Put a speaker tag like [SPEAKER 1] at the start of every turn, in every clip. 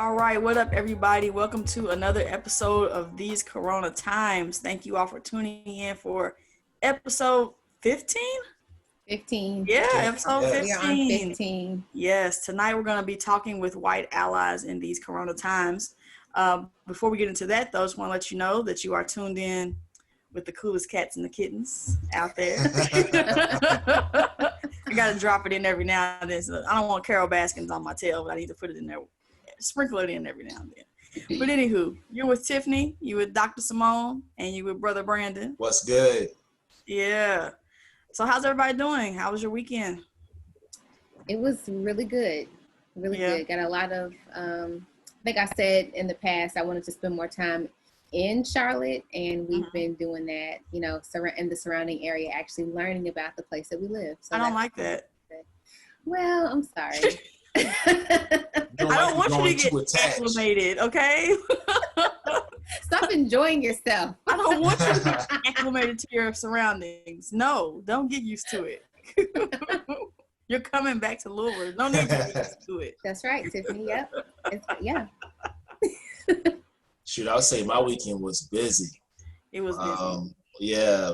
[SPEAKER 1] All right, what up, everybody? Welcome to another episode of These Corona Times. Thank you all for tuning in for episode 15?
[SPEAKER 2] 15.
[SPEAKER 1] Yeah, episode
[SPEAKER 2] Yes.
[SPEAKER 1] 15.
[SPEAKER 2] We are on 15.
[SPEAKER 1] Yes, tonight we're going to be talking with white allies in these Corona times. Before we get into that, though, I just want to let you know that you are tuned in with the coolest cats and the kittens out there. I got to drop it in every now and then. So I don't want Carol Baskins on my tail, but I need to put it in there. Sprinkle it in every now and then. But anywho, you're with Tiffany, you with Dr. Simone, and you with Brother Brandon.
[SPEAKER 3] What's good?
[SPEAKER 1] Yeah. So how's everybody doing? How was your weekend?
[SPEAKER 2] It was really good. Really good. Got a lot of, I think I said in the past, I wanted to spend more time in Charlotte, and we've been doing that, you know, in the surrounding area, actually learning about the place that we live. So
[SPEAKER 1] I don't like that.
[SPEAKER 2] Well, I'm sorry.
[SPEAKER 1] I don't want you to get acclimated, okay?
[SPEAKER 2] Stop enjoying yourself.
[SPEAKER 1] I don't want you to get acclimated to your surroundings. No, don't get used to it. You're coming back to Louisville. Don't need to get used to it.
[SPEAKER 2] That's right, Tiffany. Yep. Yeah.
[SPEAKER 3] Shoot, I would say my weekend was busy.
[SPEAKER 1] It was busy.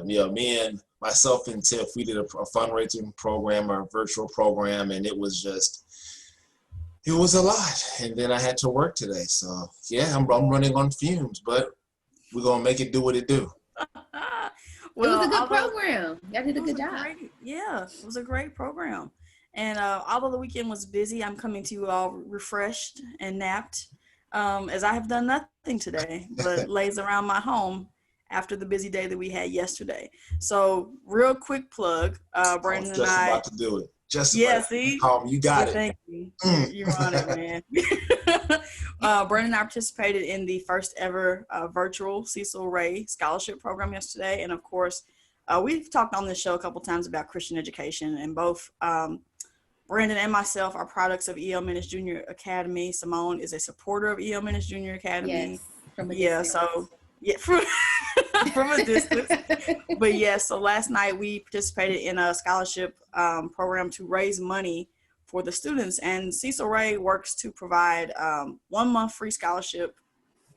[SPEAKER 3] Me and myself and Tiff, we did a fundraising program, a virtual program, and it was a lot. And then I had to work today. So, yeah, I'm running on fumes, but we're going to make it do what it do.
[SPEAKER 2] Well, it was a good program. Y'all did a good job.
[SPEAKER 1] It was a great program. And although the weekend was busy, I'm coming to you all refreshed and napped, as I have done nothing today but lays around my home after the busy day that we had yesterday. So, real quick plug, Brandon and I.
[SPEAKER 3] Just about to do it.
[SPEAKER 1] See?
[SPEAKER 3] You got it.
[SPEAKER 1] Thank you. You're on it, man. Brandon and I participated in the first ever virtual Cecil Ray scholarship program yesterday. And of course, we've talked on this show a couple times about Christian education, and both Brandon and myself are products of E.L. Menace Junior Academy. Simone is a supporter of E.L. Menace Junior Academy.
[SPEAKER 2] Yes, from a distance.
[SPEAKER 1] From a distance. But so last night we participated in a scholarship program to raise money for the students, and Cecil Ray works to provide 1 month free scholarship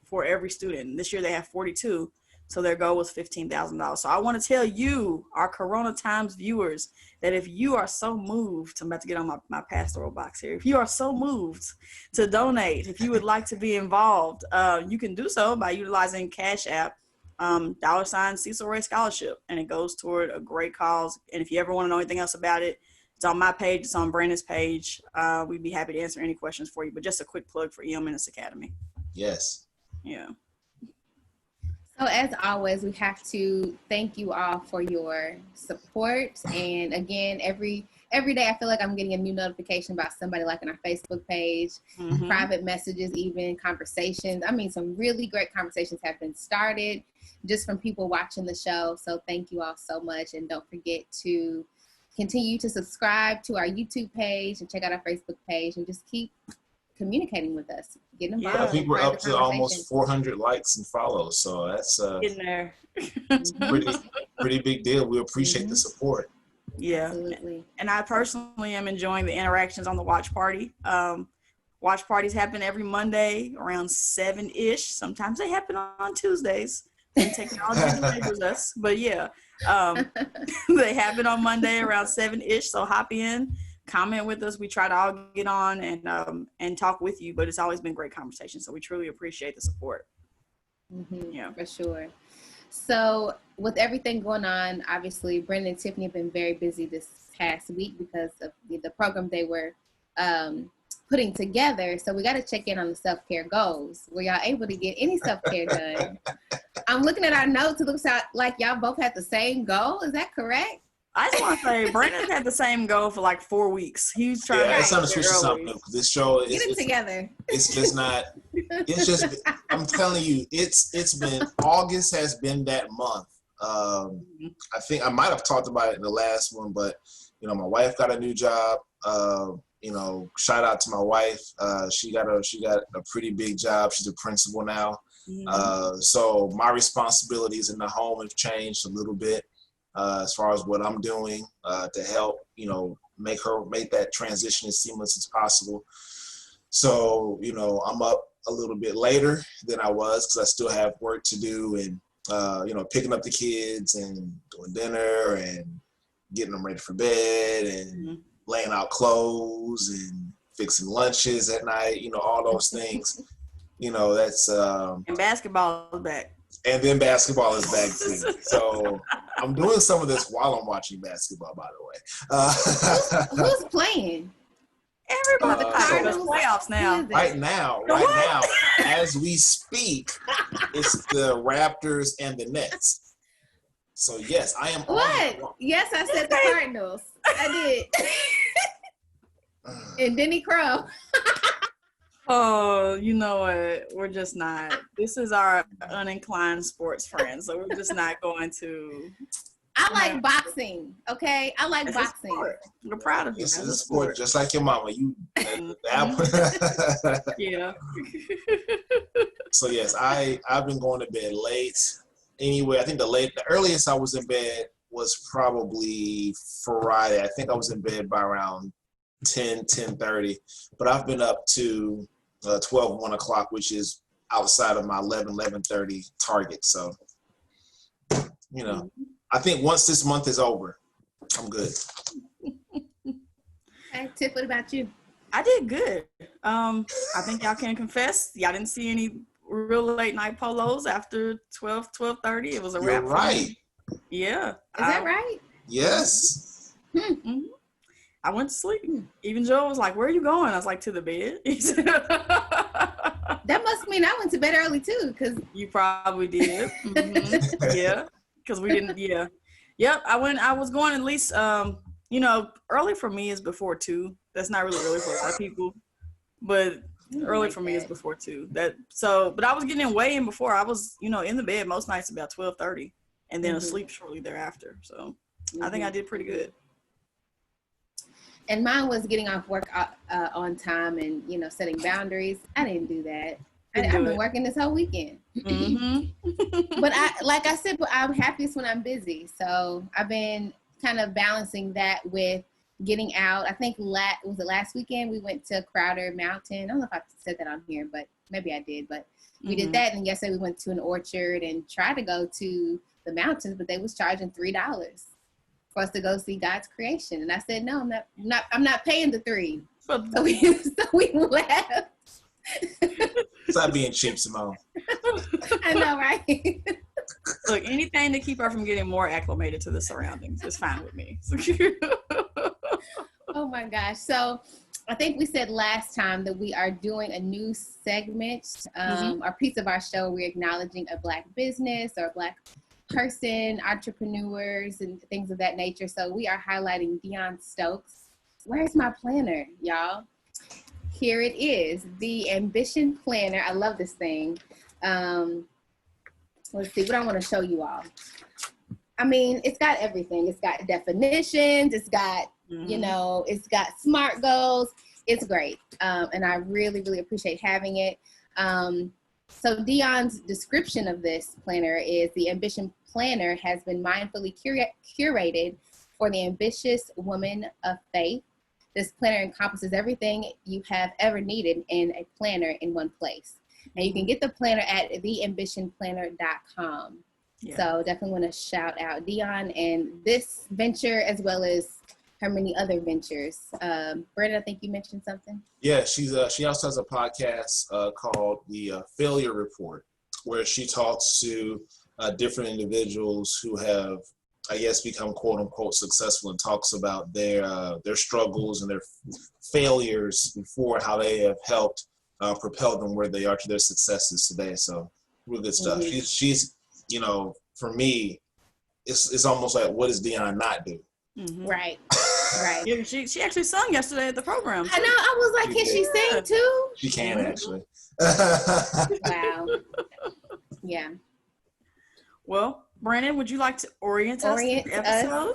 [SPEAKER 1] for every student. This year they have 42, so their goal was $15,000. So I want to tell you, our Corona Times viewers, that if you are so moved, I'm about to get on my pastoral box here. If you are so moved to donate, if you would like to be involved, you can do so by utilizing Cash App, $ Cecil Ray Scholarship, and it goes toward a great cause. And if you ever want to know anything else about it, it's on my page, it's on Brandon's page. We'd be happy to answer any questions for you, but just a quick plug for E.L. Menace Academy.
[SPEAKER 3] Yes.
[SPEAKER 1] Yeah.
[SPEAKER 2] So as always, we have to thank you all for your support. And again, every day I feel like I'm getting a new notification about somebody liking our Facebook page, private messages, even conversations. I mean, some really great conversations have been started just from people watching the show. So thank you all so much. And don't forget to continue to subscribe to our YouTube page and check out our Facebook page, and just keep communicating with us, getting involved.
[SPEAKER 3] I think we're up to almost 400 likes and follows, so that's
[SPEAKER 1] getting there.
[SPEAKER 3] It's pretty big deal. We appreciate the support.
[SPEAKER 1] Yeah, absolutely. And I personally am enjoying the interactions on the watch party. Watch parties happen every Monday around 7-ish. Sometimes they happen on Tuesdays. Technology enables us, but they happen on Monday around 7-ish. So hop in, comment with us. We try to all get on and talk with you, but it's always been great conversation. So we truly appreciate the support.
[SPEAKER 2] Yeah, for sure. So with everything going on, obviously Brandon and Tiffany have been very busy this past week because of the program they were putting together. So we got to check in on the self-care goals. Were y'all able to get any self-care done? I'm looking at our notes. It looks like y'all both had the same goal. Is that correct?
[SPEAKER 1] I just want to say, Brandon had the same goal for like 4 weeks. He was trying to
[SPEAKER 3] it's time to switch to something new. This show
[SPEAKER 2] get it together.
[SPEAKER 3] It's just not. It's just. I'm telling you, it's been. August has been that month. I think I might have talked about it in the last one, but my wife got a new job. Shout out to my wife. She got a pretty big job. She's a principal now. So my responsibilities in the home have changed a little bit. As far as what I'm doing to help, make that transition as seamless as possible. So, I'm up a little bit later than I was because I still have work to do and, picking up the kids and doing dinner and getting them ready for bed and laying out clothes and fixing lunches at night, all those things. That's
[SPEAKER 1] and basketball is back.
[SPEAKER 3] And then basketball is back too. So I'm doing some of this while I'm watching basketball, by the way.
[SPEAKER 2] Who's playing?
[SPEAKER 1] Everybody. The playoffs now.
[SPEAKER 3] Right now, as we speak, it's the Raptors and the Nets. So yes, I am.
[SPEAKER 2] What? Yes, I said the Cardinals. I did. And Denny Crow.
[SPEAKER 1] Oh, you know what? We're just not. This is our uninclined sports friends, so we're just not going to.
[SPEAKER 2] I like boxing. Okay, I like boxing.
[SPEAKER 1] We're proud of you.
[SPEAKER 3] This is a sport, just like your mama. You.
[SPEAKER 1] Yeah.
[SPEAKER 3] So yes, I've been going to bed late. Anyway, I think the earliest I was in bed was probably Friday. I think I was in bed by around 10:30, but I've been up to 1 o'clock, which is outside of my 11:30 target. So, I think once this month is over, I'm good.
[SPEAKER 2] Hey, Tiff, what about you?
[SPEAKER 1] I did good. I think y'all can confess, y'all didn't see any real late night polos after 12:30. It was a wrap.
[SPEAKER 3] You're right.
[SPEAKER 1] Yeah.
[SPEAKER 2] Is that right?
[SPEAKER 3] Yes.
[SPEAKER 1] Mm-hmm. I went to sleep. Even Joe was like, "Where are you going?" I was like, "To the bed."
[SPEAKER 2] That must mean I went to bed early too, because
[SPEAKER 1] you probably did. Mm-hmm. Yeah, because we didn't. Yeah, yep. I was going at least. Early for me is before 2. That's not really early for a lot of people, but early for me is before 2. But I was getting way in before. I was, in the bed most nights about 12:30, and then asleep shortly thereafter. So I think I did pretty good.
[SPEAKER 2] And mine was getting off work on time and, setting boundaries. I didn't do that. I've been working this whole weekend. Mm-hmm. But like I said, I'm happiest when I'm busy. So I've been kind of balancing that with getting out. I think was it last weekend we went to Crowder Mountain. I don't know if I said that on here, but maybe I did. But we did that. And yesterday we went to an orchard and tried to go to the mountains, but they was charging $3 for us to go see God's creation. And I said, no, I'm not paying the $3. So we left.
[SPEAKER 3] Stop being cheap, Simone.
[SPEAKER 2] I know, right?
[SPEAKER 1] Look, anything to keep her from getting more acclimated to the surroundings is fine with me.
[SPEAKER 2] Oh my gosh. So I think we said last time that we are doing a new segment, or piece of our show. We're acknowledging a Black business or a Black person, entrepreneurs, and things of that nature. So we are highlighting Dion Stokes. Where's my planner, y'all? Here it is, the Ambition Planner. I love this thing. Let's see what I want to show you all. I mean, it's got everything. It's got definitions. It's got, it's got SMART goals. It's great. And I really, really appreciate having it. So Dion's description of this planner is the Ambition Planner has been mindfully curated for the ambitious woman of faith. This planner encompasses everything you have ever needed in a planner in one place. And you can get the planner at theambitionplanner.com. Yeah. So definitely want to shout out Dion and this venture as well as her many other ventures. Brandon, I think you mentioned something. Yeah,
[SPEAKER 3] she also has a podcast called The Failure Report, where she talks to different individuals who have, I guess, become quote unquote successful and talks about their struggles and their failures before, how they have helped propel them where they are to their successes today. So really good stuff. Mm-hmm. She's for me, it's almost like, what does Dion not do?
[SPEAKER 2] Mm-hmm. Right.
[SPEAKER 1] Yeah, she actually sung yesterday at the program.
[SPEAKER 2] I know. I was like, can she sing too?
[SPEAKER 3] She can actually.
[SPEAKER 2] Wow. Yeah.
[SPEAKER 1] Well, Brandon, would you like to orient us to the episode?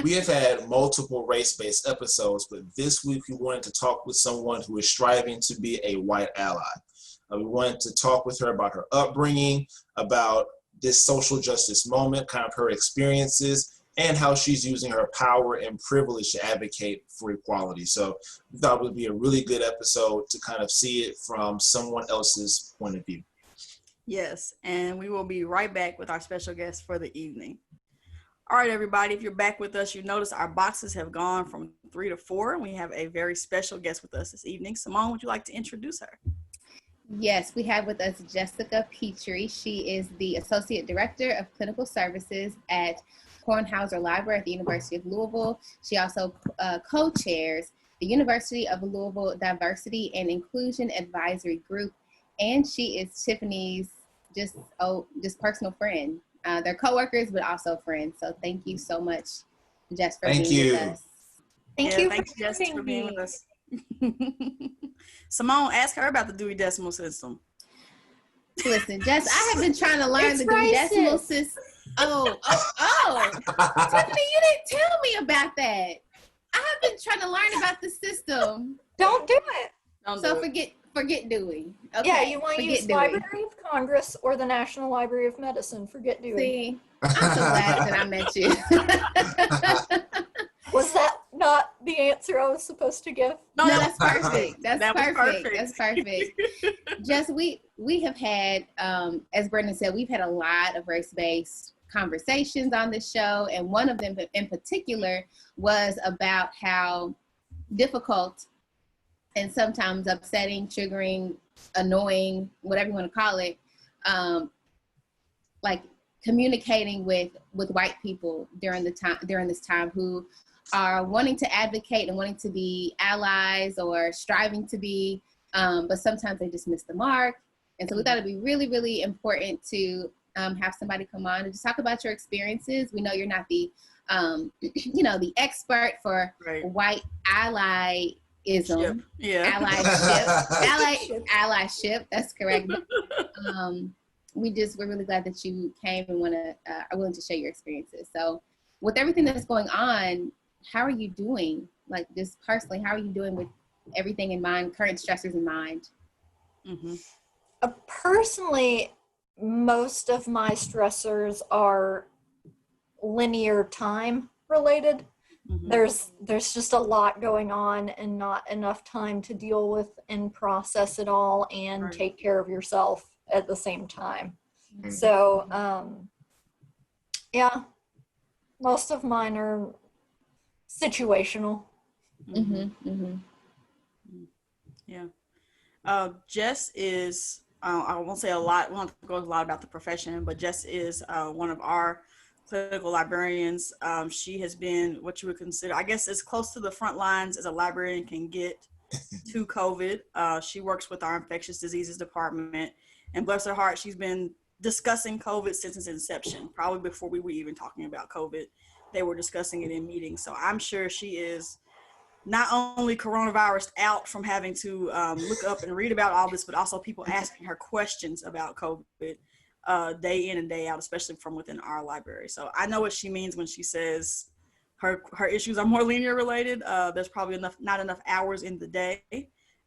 [SPEAKER 3] We have had multiple race-based episodes, but this week we wanted to talk with someone who is striving to be a white ally. We wanted to talk with her about her upbringing, about this social justice moment, kind of her experiences, and how she's using her power and privilege to advocate for equality. So we thought it would be a really good episode to kind of see it from someone else's point of view.
[SPEAKER 1] Yes, and we will be right back with our special guest for the evening. All right, everybody, if you're back with us, you notice our boxes have gone from 3 to 4. We have a very special guest with us this evening. Simone, would you like to introduce her?
[SPEAKER 2] Yes, we have with us Jessica Petrey. She is the Associate Director of Clinical Services at Kornhauser Library at the University of Louisville. She also co-chairs the University of Louisville Diversity and Inclusion Advisory Group, and she is Tiffany's just personal friend. They're coworkers, but also friends. So thank you so much, Jess, for being with us.
[SPEAKER 4] Thank you
[SPEAKER 1] thanks, Jess, for being with us. Simone, ask her about the Dewey Decimal System.
[SPEAKER 2] Listen, Jess, I have been trying to learn the Dewey Decimal System. Oh. Tiffany, you didn't tell me about that. I have been trying to learn about the system.
[SPEAKER 4] Don't do it.
[SPEAKER 2] Forget Dewey. Okay,
[SPEAKER 4] yeah, you want to use
[SPEAKER 2] Dewey.
[SPEAKER 4] Library of Congress or the National Library of Medicine. Forget Dewey.
[SPEAKER 2] See, I'm so glad that I met you.
[SPEAKER 4] Was that not the answer I was supposed to give?
[SPEAKER 2] No, that's perfect. That's perfect.
[SPEAKER 1] Perfect.
[SPEAKER 2] That's perfect. Jess, we have had, as Brendan said, we've had a lot of race-based conversations on this show, and one of them in particular was about how difficult and sometimes upsetting, triggering, annoying, whatever you want to call it, like communicating with white people during this time who are wanting to advocate and wanting to be allies or striving to be, but sometimes they just miss the mark. And so we thought it'd be really, really important to have somebody come on and just talk about your experiences. We know you're not the, the expert for white allyism.
[SPEAKER 1] Yeah.
[SPEAKER 2] Allyship. That's correct. We're really glad that you came and are willing to share your experiences. So with everything that's going on, how are you doing? Like, just personally, how are you doing with everything in mind, current stressors in mind?
[SPEAKER 1] Mm-hmm.
[SPEAKER 4] Personally, most of my stressors are linear time related.
[SPEAKER 1] Mm-hmm.
[SPEAKER 4] There's just a lot going on and not enough time to deal with and process it all and take care of yourself at the same time. Mm-hmm. So, yeah, most of mine are situational.
[SPEAKER 2] Mm-hmm. Mm-hmm.
[SPEAKER 1] Yeah. Jess is, I won't say a lot, we won't go a lot about the profession, but Jess is one of our clinical librarians. She has been what you would consider, I guess, as close to the front lines as a librarian can get to COVID. She works with our infectious diseases department, and bless her heart, she's been discussing COVID since its inception, probably before we were even talking about COVID. They were discussing it in meetings. So I'm sure she is not only coronavirus out from having to look up and read about all this, but also people asking her questions about COVID day in and day out, especially from within our library. So I know what she means when she says her issues are more linear related. There's probably not enough hours in the day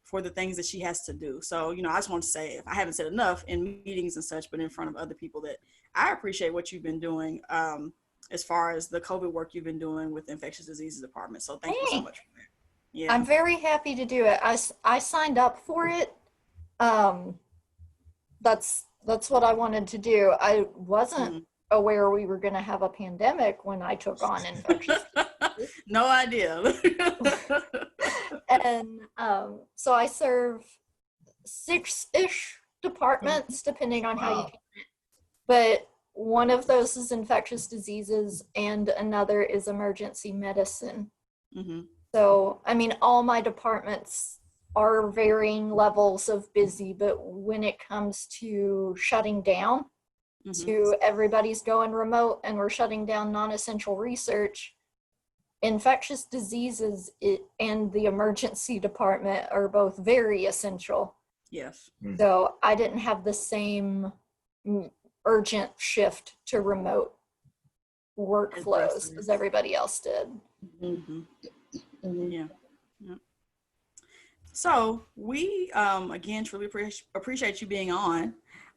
[SPEAKER 1] for the things that she has to do. So, I just want to say, if I haven't said enough in meetings and such, but in front of other people, that I appreciate what you've been doing as far as the COVID work you've been doing with the infectious diseases department. So thank you so much for that. Yeah.
[SPEAKER 4] I'm very happy to do it. I signed up for it. That's what I wanted to do. I wasn't aware we were going to have a pandemic when I took on infectious diseases.
[SPEAKER 1] No idea.
[SPEAKER 4] And so I serve 6-ish departments, depending on how you count it. But one of those is infectious diseases and another is emergency medicine. Mm-hmm. So, I mean, all my departments are varying levels of busy, but when it comes to shutting down, to everybody's going remote and we're shutting down non-essential research, infectious diseases and the emergency department are both very essential.
[SPEAKER 1] Yes.
[SPEAKER 4] So I didn't have the same urgent shift to remote workflows as everybody else did.
[SPEAKER 1] Mm-hmm. Mm-hmm. Yeah. So we, again, truly appreciate you being on.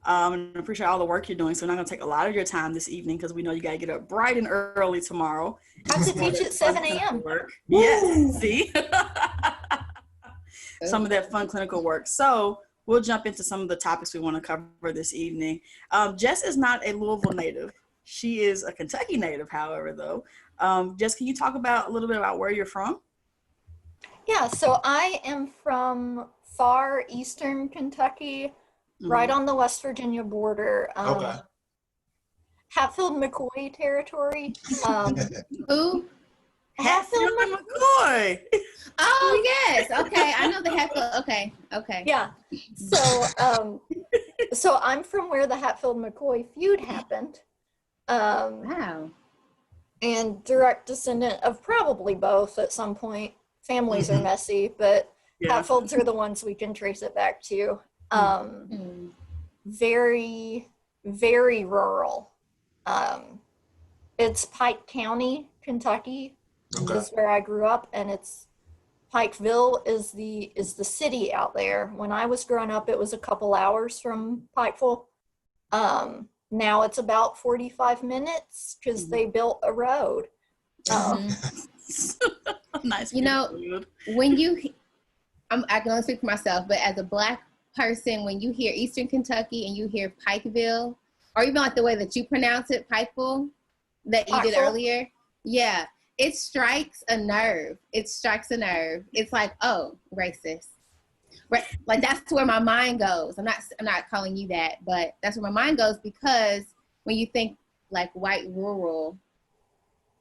[SPEAKER 1] And I appreciate all the work you're doing. So we're not going to take a lot of your time this evening because we know you got to get up bright and early tomorrow.
[SPEAKER 4] I have to teach at 7 a.m.
[SPEAKER 1] Yes, see? Some of that fun clinical work. So we'll jump into some of the topics we want to cover this evening. Jess is not a Louisville native. She is a Kentucky native, however, though. Jess, can you talk about a little bit about where you're from?
[SPEAKER 4] Yeah, so I am from far eastern Kentucky, right on the West Virginia border.
[SPEAKER 3] Okay.
[SPEAKER 4] Hatfield-McCoy territory.
[SPEAKER 2] Who?
[SPEAKER 1] Hatfield McCoy.
[SPEAKER 2] Oh yes. Okay, I know the Hatfield. Okay.
[SPEAKER 4] Yeah. So I'm from where the Hatfield-McCoy feud happened.
[SPEAKER 2] Wow.
[SPEAKER 4] And direct descendant of probably both at some point. Families are messy, but Hatfields are the ones we can trace it back to. Very, very rural. It's Pike County, Kentucky.
[SPEAKER 3] Okay.
[SPEAKER 4] Is where I grew up, and it's Pikeville is the city out there. When I was growing up, it was a couple hours from Pikeville. Now it's about 45 minutes because they built a road.
[SPEAKER 1] Nice.
[SPEAKER 2] You know, when I can only speak for myself, but as a Black person, when you hear Eastern Kentucky and you hear Pikeville, or even like the way that you pronounce it, Pikeville, that you did earlier, yeah, it strikes a nerve. It's like, oh, racist. Right, like that's where my mind goes. I'm not calling you that, but that's where my mind goes, because when you think like white rural,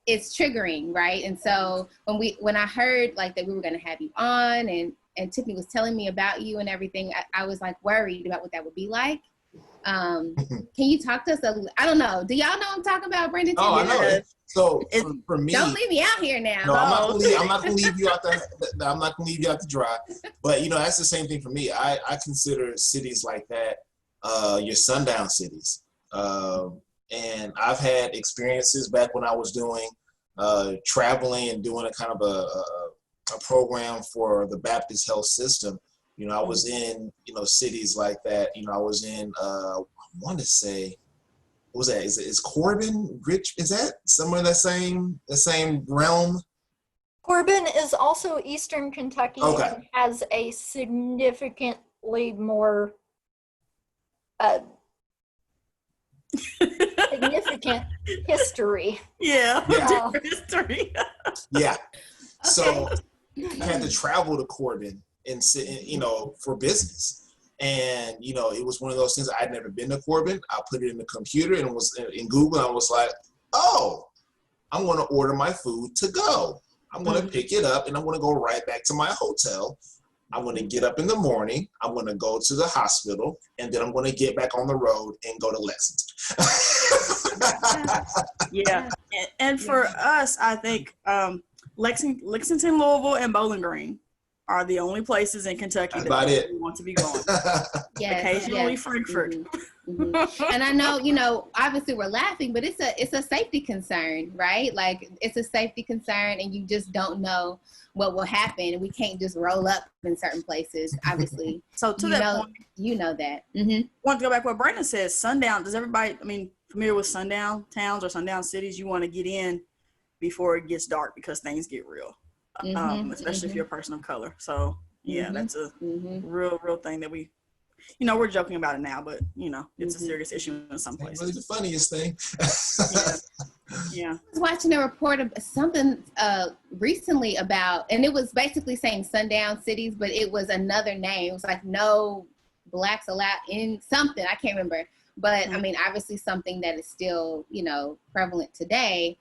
[SPEAKER 2] it's triggering, right? And so when I heard like that we were going to have you on, and Tiffany was telling me about you and everything, I was like worried about what that would be like. Can you talk to us I don't know. Do y'all know what I'm talking about, Brandon?
[SPEAKER 3] Oh, I know. So for me,
[SPEAKER 2] don't leave me out here now.
[SPEAKER 3] No, I'm not gonna leave you out I'm not gonna leave you out to dry. But that's the same thing for me. I consider cities like that your sundown cities. And I've had experiences back when I was doing traveling and doing a kind of a program for the Baptist health system. I was in cities like that. I was in I want to say, what was that? Is Corbin Rich? Is that somewhere in the same realm?
[SPEAKER 4] Corbin is also Eastern Kentucky.
[SPEAKER 3] Okay.
[SPEAKER 4] And has a significantly more significant history.
[SPEAKER 1] Yeah. History.
[SPEAKER 3] Yeah. So I had to travel to Corbin and for business. And, it was one of those things. I'd never been to Corbin. I put it in the computer and it was in Google. And I was like, oh, I'm going to order my food to go. I'm going to pick it up and I'm going to go right back to my hotel. I'm going to get up in the morning. I'm going to go to the hospital, and then I'm going to get back on the road and go to Lexington.
[SPEAKER 1] Yeah. And for us, I think Lexington, Louisville, and Bowling Green are the only places in Kentucky that we want to be going.
[SPEAKER 2] Yes,
[SPEAKER 1] occasionally Frankfurt.
[SPEAKER 2] And I know, obviously we're laughing, but it's a safety concern, right? Like it's a safety concern, and you just don't know what will happen, and we can't just roll up in certain places, obviously.
[SPEAKER 1] So to that point,
[SPEAKER 2] you know that.
[SPEAKER 1] Want to go back to what Brandon says, sundown, does everybody, familiar with sundown towns or sundown cities? You want to get in before it gets dark because things get real. Especially if you're a person of color. So that's a real thing that we, we're joking about it now, but it's a serious issue in some places.
[SPEAKER 3] Really the funniest thing.
[SPEAKER 1] Yeah.
[SPEAKER 2] I was watching a report of something recently about, and it was basically saying sundown cities, but it was another name. It was like no blacks allowed in something. I can't remember, but obviously something that is still prevalent today.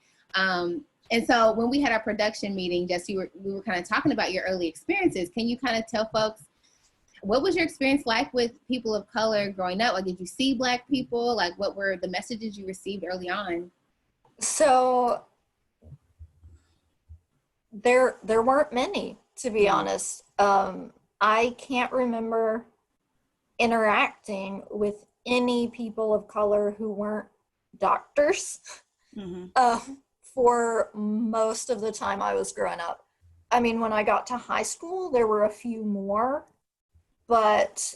[SPEAKER 2] And so when we had our production meeting, Jess, we were kind of talking about your early experiences. Can you kind of tell folks, what was your experience like with people of color growing up? Like, did you see Black people? Like, what were the messages you received early on?
[SPEAKER 4] So there weren't many, to be honest. I can't remember interacting with any people of color who weren't doctors. For most of the time I was growing up. When I got to high school, there were a few more, but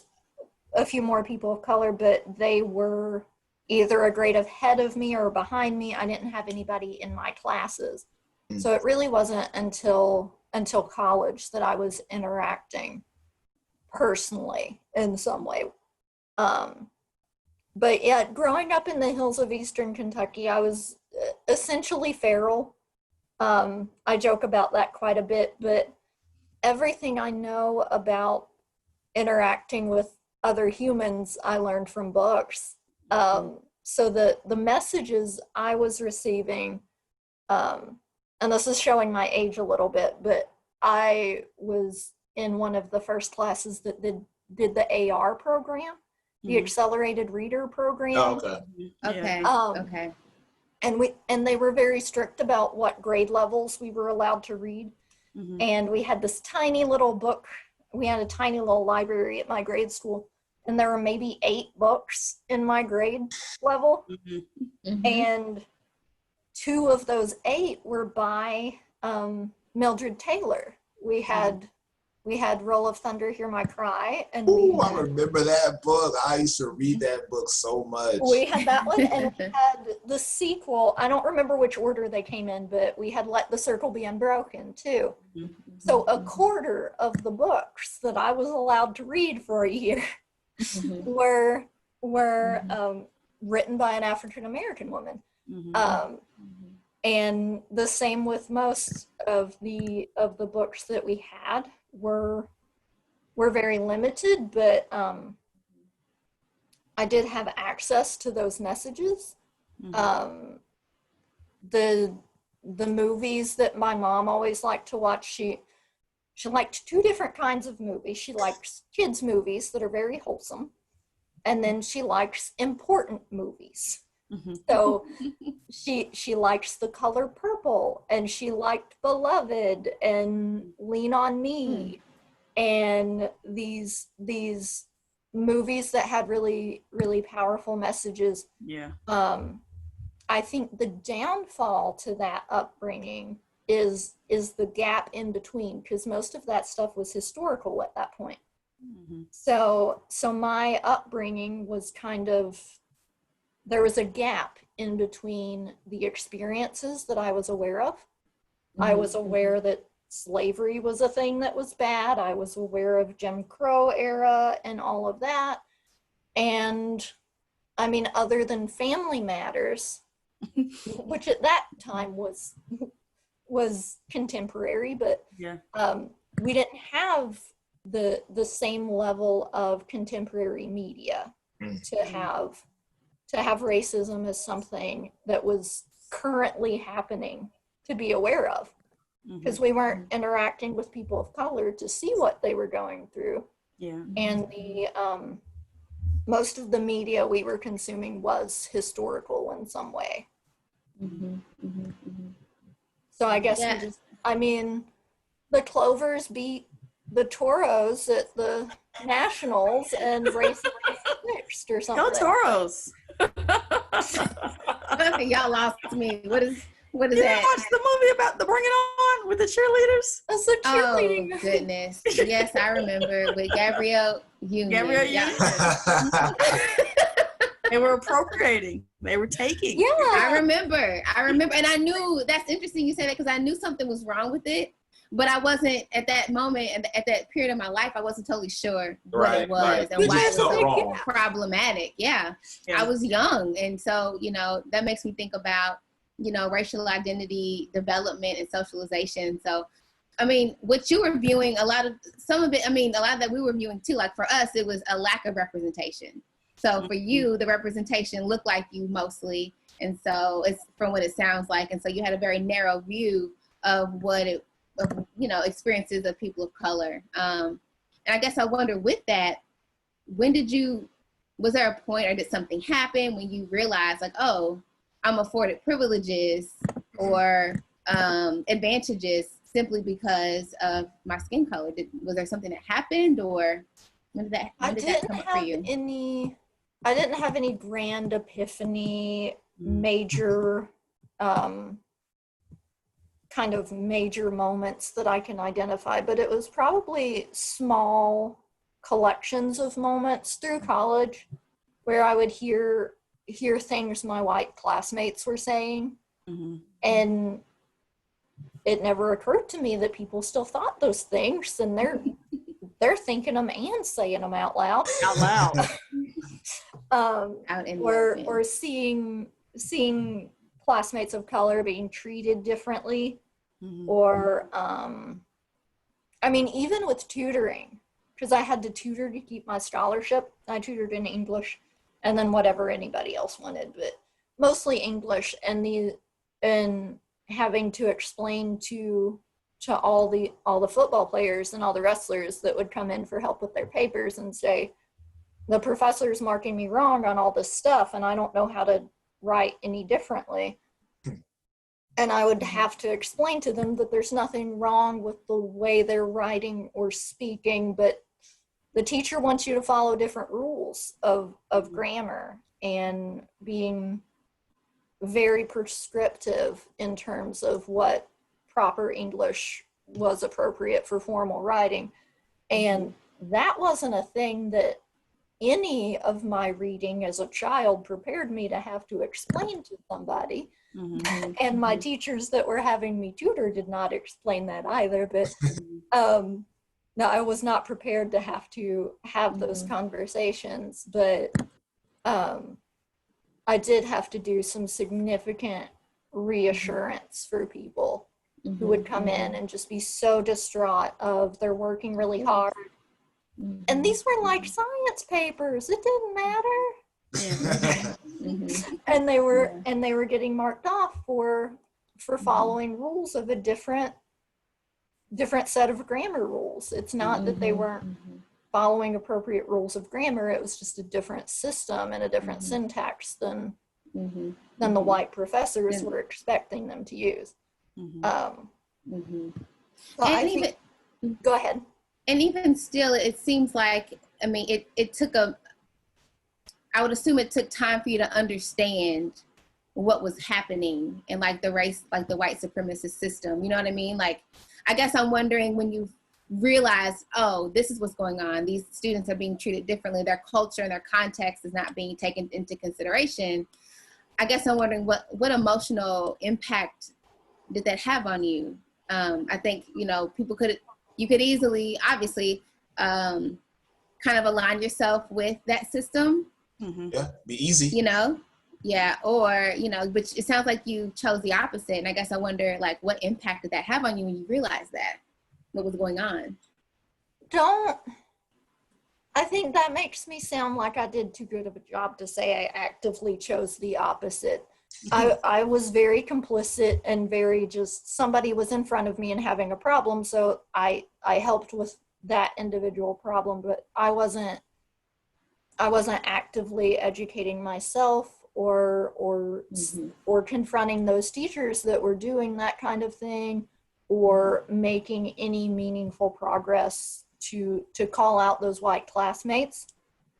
[SPEAKER 4] a few more people of color, but they were either a grade ahead of me or behind me. I didn't have anybody in my classes. So it really wasn't until college that I was interacting personally in some way. But yeah, growing up in the hills of Eastern Kentucky, I was essentially feral. I joke about that quite a bit, but everything I know about interacting with other humans, I learned from books. So the messages I was receiving, and this is showing my age a little bit, but I was in one of the first classes that did the AR program, the Accelerated Reader program.
[SPEAKER 3] Oh, okay.
[SPEAKER 2] Okay.
[SPEAKER 4] And they were very strict about what grade levels we were allowed to read. And we had this tiny little book. We had a tiny little library at my grade school, and there were maybe 8 books in my grade level. And 2 of those 8 were by Mildred Taylor. We had Roll of Thunder, Hear My Cry, and
[SPEAKER 3] I remember that book. I used to read that book so much.
[SPEAKER 4] We had that one, and we had the sequel. I don't remember which order they came in, but we had Let the Circle Be Unbroken too. So a quarter of the books that I was allowed to read for a year were written by an African American woman. And the same with most of the books that we had were very limited, but I did have access to those messages. The movies that my mom always liked to watch, she liked 2 different kinds of movies. She likes kids movies that are very wholesome, and then she likes important movies. So she likes The Color Purple, and she liked Beloved and Lean on Me, and these movies that had really, really powerful messages. I think the downfall to that upbringing is the gap in between, because most of that stuff was historical at that point. So my upbringing was kind of, there was a gap in between the experiences that I was aware of. I was aware that slavery was a thing that was bad. I was aware of Jim Crow era and all of that. And I mean, other than Family Matters, which at that time was contemporary, but we didn't have the same level of contemporary media to have racism as something that was currently happening to be aware of, because we weren't interacting with people of color to see what they were going through. And the most of the media we were consuming was historical in some way. So I guess the Clovers beat the Toros at the Nationals, and race fixed or something.
[SPEAKER 1] Go Toros!
[SPEAKER 2] Y'all lost me. What is
[SPEAKER 1] you
[SPEAKER 2] that?
[SPEAKER 1] You didn't watch the movie about the Bring It On with the cheerleaders?
[SPEAKER 4] That's a cheerleading.
[SPEAKER 2] Oh goodness! Yes, I remember with Gabrielle Union.
[SPEAKER 1] They were appropriating. They were taking.
[SPEAKER 4] Yeah,
[SPEAKER 2] I remember, and I knew. That's interesting you say that, because I knew something was wrong with it, but I wasn't at that moment, at that period of my life, I wasn't totally sure what it was and why it was so problematic. Yeah, I was young, and so that makes me think about racial identity development and socialization. So, I mean, what you were viewing, a lot of that we were viewing too. Like for us, it was a lack of representation. So for you, the representation looked like you mostly, and so it's from what it sounds like, and so you had a very narrow view of experiences of people of color. And I guess I wonder, with that, was there a point, or did something happen when you realized, like, oh, I'm afforded privileges or advantages simply because of my skin color? Was there something that happened, or when did that come up for you?
[SPEAKER 4] I didn't have any grand epiphany, major kind of major moments that I can identify, but it was probably small collections of moments through college where I would hear things my white classmates were saying, and it never occurred to me that people still thought those things, and they're thinking them and saying them out loud.
[SPEAKER 2] Out in the open.
[SPEAKER 4] Or seeing classmates of color being treated differently, or I mean, even with tutoring, because I had to tutor to keep my scholarship. I tutored in English, and then whatever anybody else wanted, but mostly English, and having to explain to all the football players and all the wrestlers that would come in for help with their papers and say, the professor's marking me wrong on all this stuff, and I don't know how to write any differently. And I would have to explain to them that there's nothing wrong with the way they're writing or speaking, but the teacher wants you to follow different rules of grammar, and being very prescriptive in terms of what proper English was appropriate for formal writing. And that wasn't a thing that any of my reading as a child prepared me to have to explain to somebody. And my teachers that were having me tutor did not explain that either. But no, I was not prepared to have those conversations. But I did have to do some significant reassurance for people who would come in and just be so distraught of they're working really hard. And these were like science papers. It didn't matter. And they were getting marked off for following rules of a different set of grammar rules. It's not that they weren't following appropriate rules of grammar. It was just a different system and a different syntax than the white professors were expecting them to use. Go ahead.
[SPEAKER 2] And even still, it seems like, I mean, it took I would assume it took time for you to understand what was happening in like the race, like the white supremacist system. You know what I mean? Like, I guess I'm wondering, when you realize, oh, this is what's going on, these students are being treated differently, their culture and their context is not being taken into consideration. I guess I'm wondering what emotional impact did that have on you? I think, you could easily, obviously, kind of align yourself with that system.
[SPEAKER 3] Yeah, be easy.
[SPEAKER 2] Yeah, or, but it sounds like you chose the opposite. And I guess I wonder, like, what impact did that have on you when you realized that? What was going on?
[SPEAKER 4] I think that makes me sound like I did too good of a job to say I actively chose the opposite. I was very complicit and very just, somebody was in front of me and having a problem, so I helped with that individual problem, but I wasn't actively educating myself or confronting those teachers that were doing that kind of thing, or making any meaningful progress to call out those white classmates.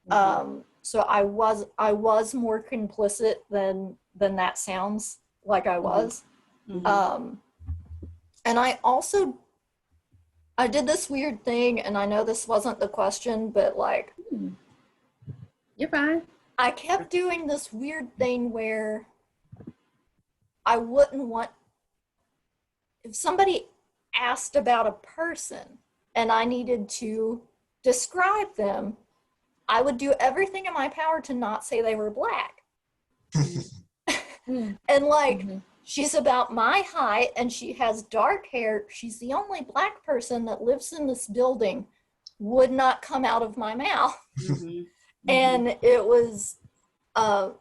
[SPEAKER 4] So I was more complicit than that sounds like I was. And I did this weird thing, and I know this wasn't the question, but like,
[SPEAKER 2] you're fine.
[SPEAKER 4] I kept doing this weird thing where I wouldn't want, if somebody asked about a person and I needed to describe them, I would do everything in my power to not say they were Black. And like, she's about my height and she has dark hair. She's the only Black person that lives in this building, would not come out of my mouth. And it was a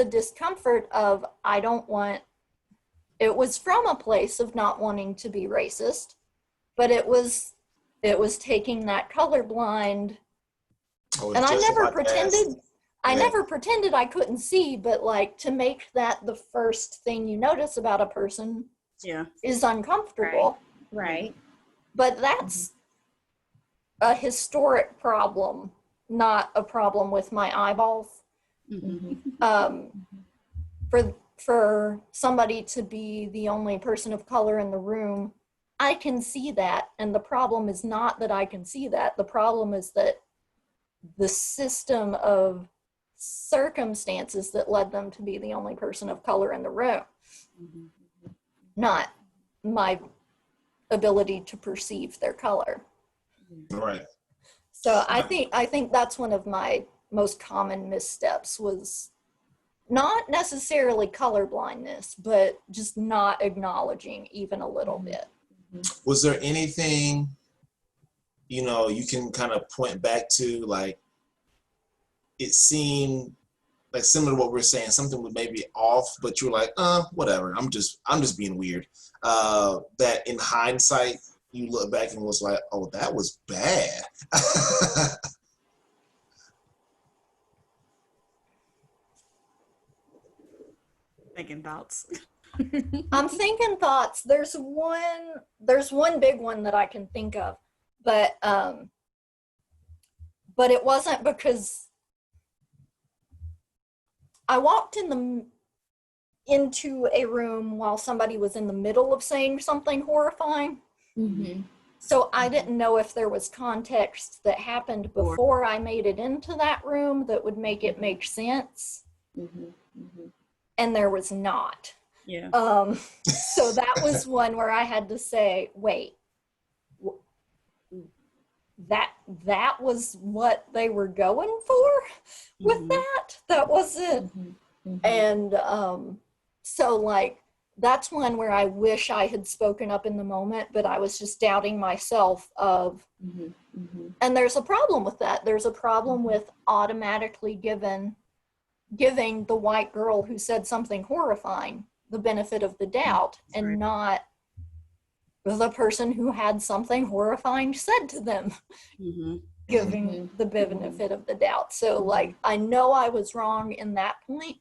[SPEAKER 4] discomfort of, it was from a place of not wanting to be racist, but it was taking that colorblind. And I never pretended, never pretended I couldn't see, but like, to make that the first thing you notice about a person is uncomfortable.
[SPEAKER 2] Right. But
[SPEAKER 4] that's a historic problem, not a problem with my eyeballs. For somebody to be the only person of color in the room, I can see that. And the problem is not that I can see that. The problem is that the system of circumstances that led them to be the only person of color in the room, not my ability to perceive their color.
[SPEAKER 3] Right.
[SPEAKER 4] So I think that's one of my most common missteps, was not necessarily color blindness, but just not acknowledging even a little bit.
[SPEAKER 3] Was there anything, you can kind of point back to, like, it seemed like similar to what we're saying, something was maybe off, but you were like, whatever, I'm just being weird. That in hindsight, you look back and was like, oh, that was bad.
[SPEAKER 1] Thinking thoughts.
[SPEAKER 4] I'm thinking thoughts. There's one big one that I can think of, but it wasn't because I walked into a room while somebody was in the middle of saying something horrifying. So I didn't know if there was context that happened before I made it into that room that would make it make sense. And there was not.
[SPEAKER 1] Yeah.
[SPEAKER 4] So that was one where I had to say, wait, that was what they were going for with that wasn't. And so, like, that's one where I wish I had spoken up in the moment, but I was just doubting myself of, and there's a problem with that. There's a problem with automatically giving the white girl who said something horrifying the benefit of the doubt, and not the person who had something horrifying said to them, giving the benefit of the doubt. So, like, I know I was wrong in that point.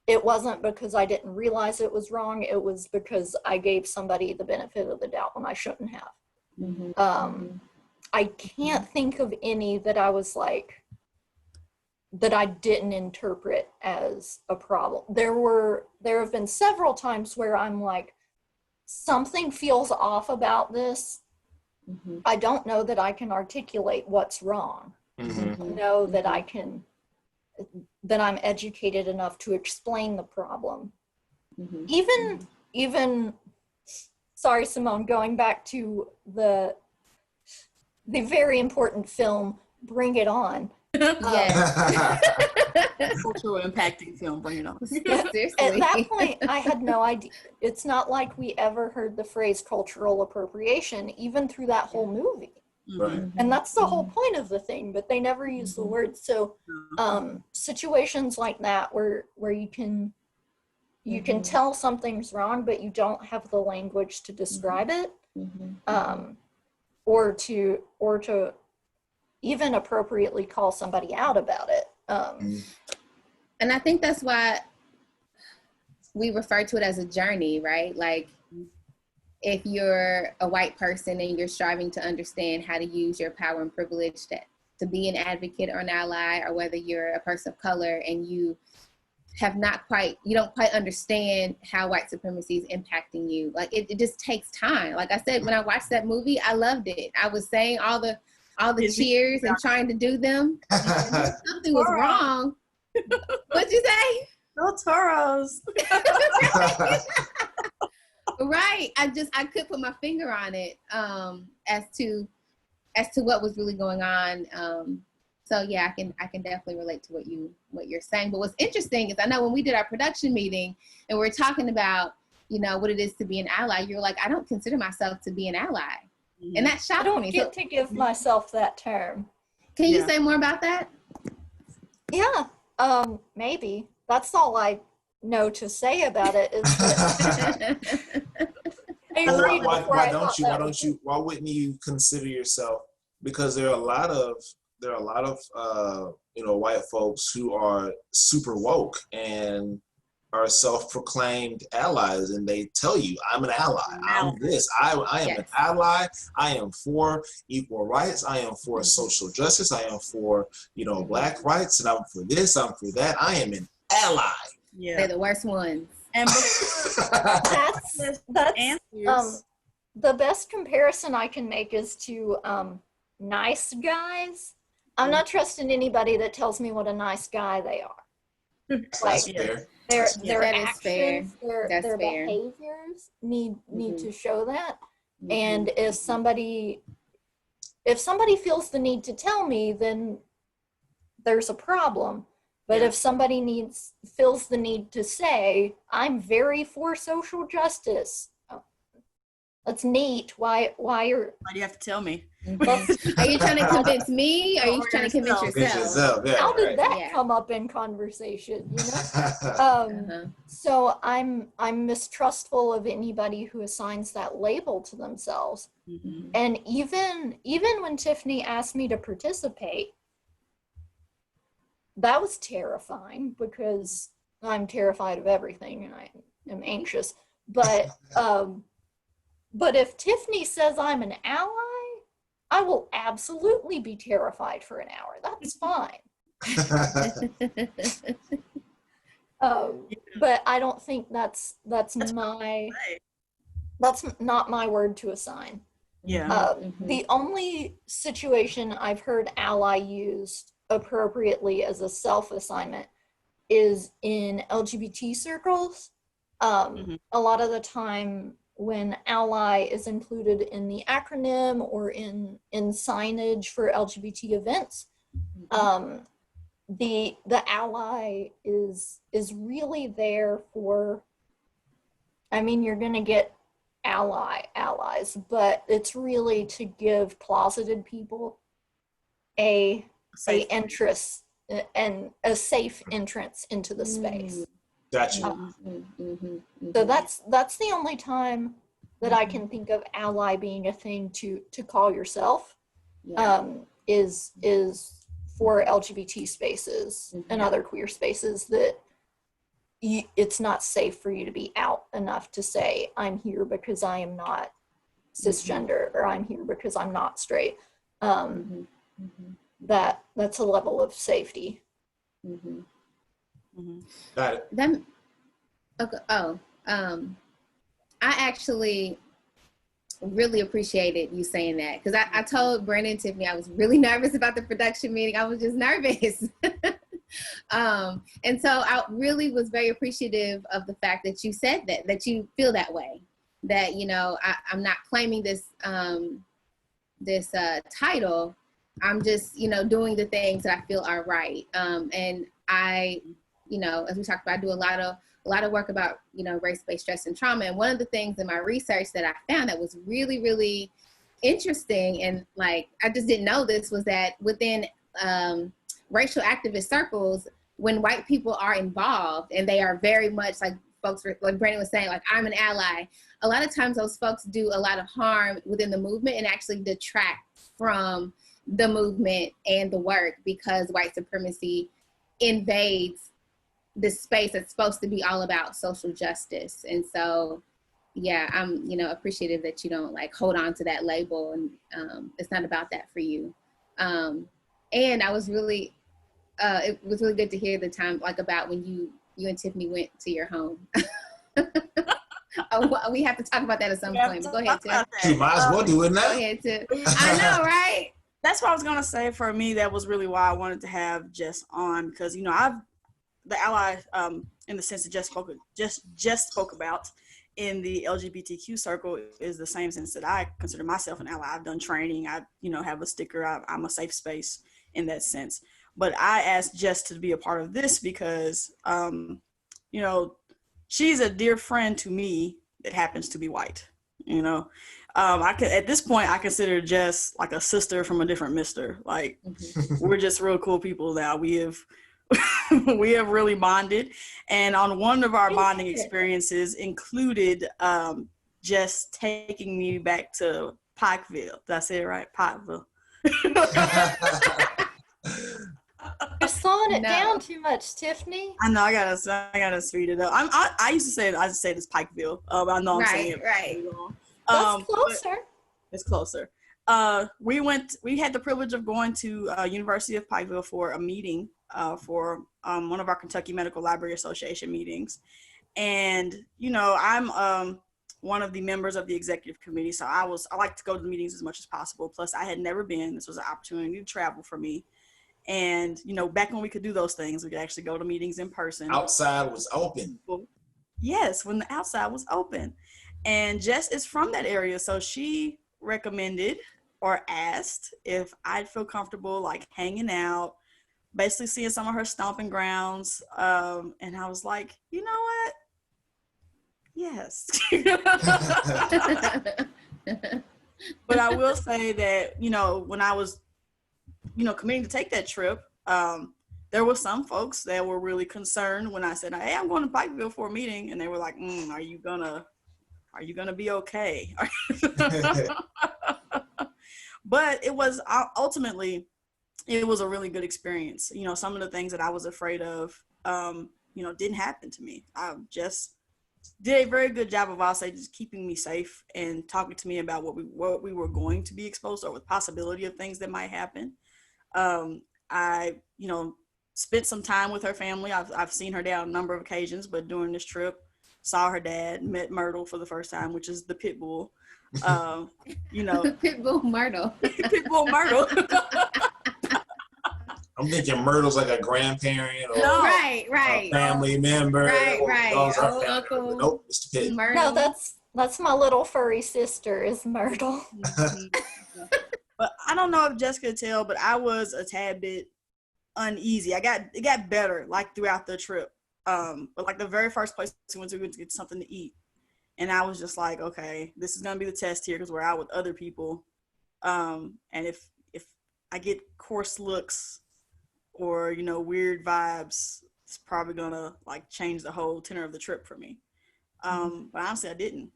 [SPEAKER 4] It wasn't because I didn't realize it was wrong. It was because I gave somebody the benefit of the doubt when I shouldn't have. I can't think of any that I was like, that I didn't interpret as a problem. There have been several times where I'm like, something feels off about this. I don't know that I can articulate what's wrong. Know that that I'm educated enough to explain the problem. Even, sorry, Simone, going back to the very important film, Bring It On.
[SPEAKER 1] Cultural impacting film, Bring It On.
[SPEAKER 2] Seriously.
[SPEAKER 4] At that point, I had no idea. It's not like we ever heard the phrase cultural appropriation, even through that whole movie.
[SPEAKER 3] Right.
[SPEAKER 4] And that's the whole point of the thing, but they never use the word. So situations like that where you can tell something's wrong, but you don't have the language to describe it, or to even appropriately call somebody out about it.
[SPEAKER 2] And I think that's why we refer to it as a journey, right? Like, if you're a white person and you're striving to understand how to use your power and privilege to be an advocate or an ally, or whether you're a person of color and you don't quite understand how white supremacy is impacting you. Like, it just takes time. Like I said, when I watched that movie, I loved it. I was saying all the cheers and trying to do them. Something was wrong. What'd you say?
[SPEAKER 1] No toros.
[SPEAKER 2] Right. I could put my finger on it as to what was really going on. So yeah, I can definitely relate to what you're saying. But what's interesting is, I know when we did our production meeting and we were talking about, what it is to be an ally, you're like, I don't consider myself to be an ally. And that shocked me.
[SPEAKER 4] I don't get to give myself that term.
[SPEAKER 2] Can you say more about that?
[SPEAKER 4] Yeah, maybe. That's all I know to say about it is that
[SPEAKER 3] why wouldn't you consider yourself? Because there are a lot of white folks who are super woke and are self-proclaimed allies, and they tell you, I'm an ally, I'm this, I am an ally, I am for equal rights, I am for social justice, I am for black rights, and I'm for this, I'm for that, I am an ally.
[SPEAKER 1] Yeah,
[SPEAKER 2] they're the worst ones.
[SPEAKER 1] And
[SPEAKER 4] that's the best comparison I can make is to nice guys. I'm not trusting anybody that tells me what a nice guy they are.
[SPEAKER 3] That's
[SPEAKER 4] Like,
[SPEAKER 3] fair.
[SPEAKER 4] their
[SPEAKER 2] That is fair.
[SPEAKER 4] actions, their
[SPEAKER 2] That's fair.
[SPEAKER 4] behaviors need to show that.
[SPEAKER 2] Mhm.
[SPEAKER 4] And if somebody feels the need to tell me, then there's a problem. But
[SPEAKER 1] Yeah.
[SPEAKER 4] if somebody feels the need to say, I'm very for social justice, oh, that's neat. Why are
[SPEAKER 1] Why do you have to tell me?
[SPEAKER 2] Mhm. Are you trying to convince me? Or are you
[SPEAKER 1] Or
[SPEAKER 2] trying to convince
[SPEAKER 1] yourself.
[SPEAKER 3] Convince
[SPEAKER 2] yourself?
[SPEAKER 3] yourself, yeah,
[SPEAKER 4] how did
[SPEAKER 3] right.
[SPEAKER 4] that
[SPEAKER 2] Yeah.
[SPEAKER 4] come up in conversation? You know.
[SPEAKER 2] Uh-huh.
[SPEAKER 4] So I'm mistrustful of anybody who assigns that label to themselves.
[SPEAKER 1] Mhm.
[SPEAKER 4] And even when Tiffany asked me to participate, that was terrifying because I'm terrified of everything and I am anxious. But if Tiffany says I'm an ally, I will absolutely be terrified for an hour. That's fine. But I don't think that's not my word to assign.
[SPEAKER 1] Yeah.
[SPEAKER 4] The only situation I've heard ally used appropriately as a self-assignment is in LGBT circles. A lot of the time when ally is included in the acronym or in signage for LGBT events, the ally is really there for, I mean, you're going to get allies, but it's really to give closeted people a entrance and a safe entrance into the space.
[SPEAKER 3] Gotcha.
[SPEAKER 4] So that's the only time that I can think of ally being a thing to call yourself. Is for LGBT spaces and other queer spaces that it's not safe for you to be out enough to say, I'm here because I am not cisgender, or I'm here because I'm not straight. That's a level of safety.
[SPEAKER 3] Got it.
[SPEAKER 2] Then, okay. I actually really appreciated you saying that, because I told Brandon and Tiffany I was really nervous about the production meeting. I was just nervous. And so I really was very appreciative of the fact that you said that you feel that way, that, you know, I'm not claiming this title. I'm just, you know, doing the things that I feel are right. And I, you know, as we talked about, I do a lot of work about, you know, race-based stress and trauma. And one of the things in my research that I found that was really, really interesting, and like, I just didn't know this, was that within racial activist circles, when white people are involved and they are very much like folks, like Brandon was saying, like, I'm an ally, a lot of times those folks do a lot of harm within the movement and actually detract from the movement and the work, because white supremacy invades this space that's supposed to be all about social justice. And so, yeah, I'm, you know, appreciative that you don't like hold on to that label, and it's not about that for you. And I was really, it was really good to hear the time, like, about when you and Tiffany went to your home. We have to talk about that at some point. But go ahead, Tiff.
[SPEAKER 3] You might as well do it now.
[SPEAKER 2] Go ahead, Tiff. I know, right?
[SPEAKER 1] That's what I was gonna say. For me, that was really why I wanted to have Jess on, because, you know, the ally, in the sense that Jess spoke about in the LGBTQ circle, is the same sense that I consider myself an ally. I've done training. I, you know, have a sticker. I'm a safe space in that sense. But I asked Jess to be a part of this because, you know, she's a dear friend to me that happens to be white. You know, at this point, I consider Jess like a sister from a different mister. Like, we're just real cool people now. We have really bonded, and on one of our bonding experiences included just taking me back to Pikeville. Did I say it right? Pikeville.
[SPEAKER 4] You're slowing it down too much, Tiffany.
[SPEAKER 1] I know. I gotta speed it up. I used to say it. I just say it's Pikeville. I know I'm saying it
[SPEAKER 2] right.
[SPEAKER 1] wrong.
[SPEAKER 4] That's closer.
[SPEAKER 1] It's closer. We had the privilege of going to University of Pikeville for a meeting for one of our Kentucky Medical Library Association meetings. And, you know, I'm one of the members of the executive committee. So I like to go to the meetings as much as possible. Plus, I had never been. This was an opportunity to travel for me. And, you know, back when we could do those things, we could actually go to meetings in person.
[SPEAKER 3] Outside was open.
[SPEAKER 1] Yes, when the outside was open. And Jess is from that area, so she recommended or asked if I'd feel comfortable like hanging out, basically seeing some of her stomping grounds. And I was like, you know what? Yes. But I will say that, you know, when I was, you know, committing to take that trip, there were some folks that were really concerned when I said, hey, I'm going to Pikeville for a meeting. And they were like, are you gonna be okay? But it was ultimately, it was a really good experience. You know, some of the things that I was afraid of, you know, didn't happen to me. I just did a very good job of, I'll say, just keeping me safe and talking to me about what we were going to be exposed to, or the possibility of things that might happen. I, you know, spent some time with her family. I've seen her dad on a number of occasions, but during this trip, saw her dad, met Myrtle for the first time, which is the pit bull. You know,
[SPEAKER 2] Pit bull Myrtle.
[SPEAKER 1] Pit bull Myrtle.
[SPEAKER 3] I'm thinking Myrtle's like a grandparent or
[SPEAKER 2] Right.
[SPEAKER 3] a family member.
[SPEAKER 2] Right.
[SPEAKER 3] Oh,
[SPEAKER 2] Uncle.
[SPEAKER 3] Nope, it's the pit.
[SPEAKER 2] Myrtle.
[SPEAKER 4] No, that's my little furry sister is Myrtle.
[SPEAKER 1] But I don't know if Jessica could tell, but I was a tad bit uneasy. It got better like throughout the trip. But like the very first place we went to get something to eat. And I was just like, okay, this is gonna be the test here because we're out with other people. And if I get coarse looks or, you know, weird vibes, it's probably gonna like change the whole tenor of the trip for me. But honestly, I didn't.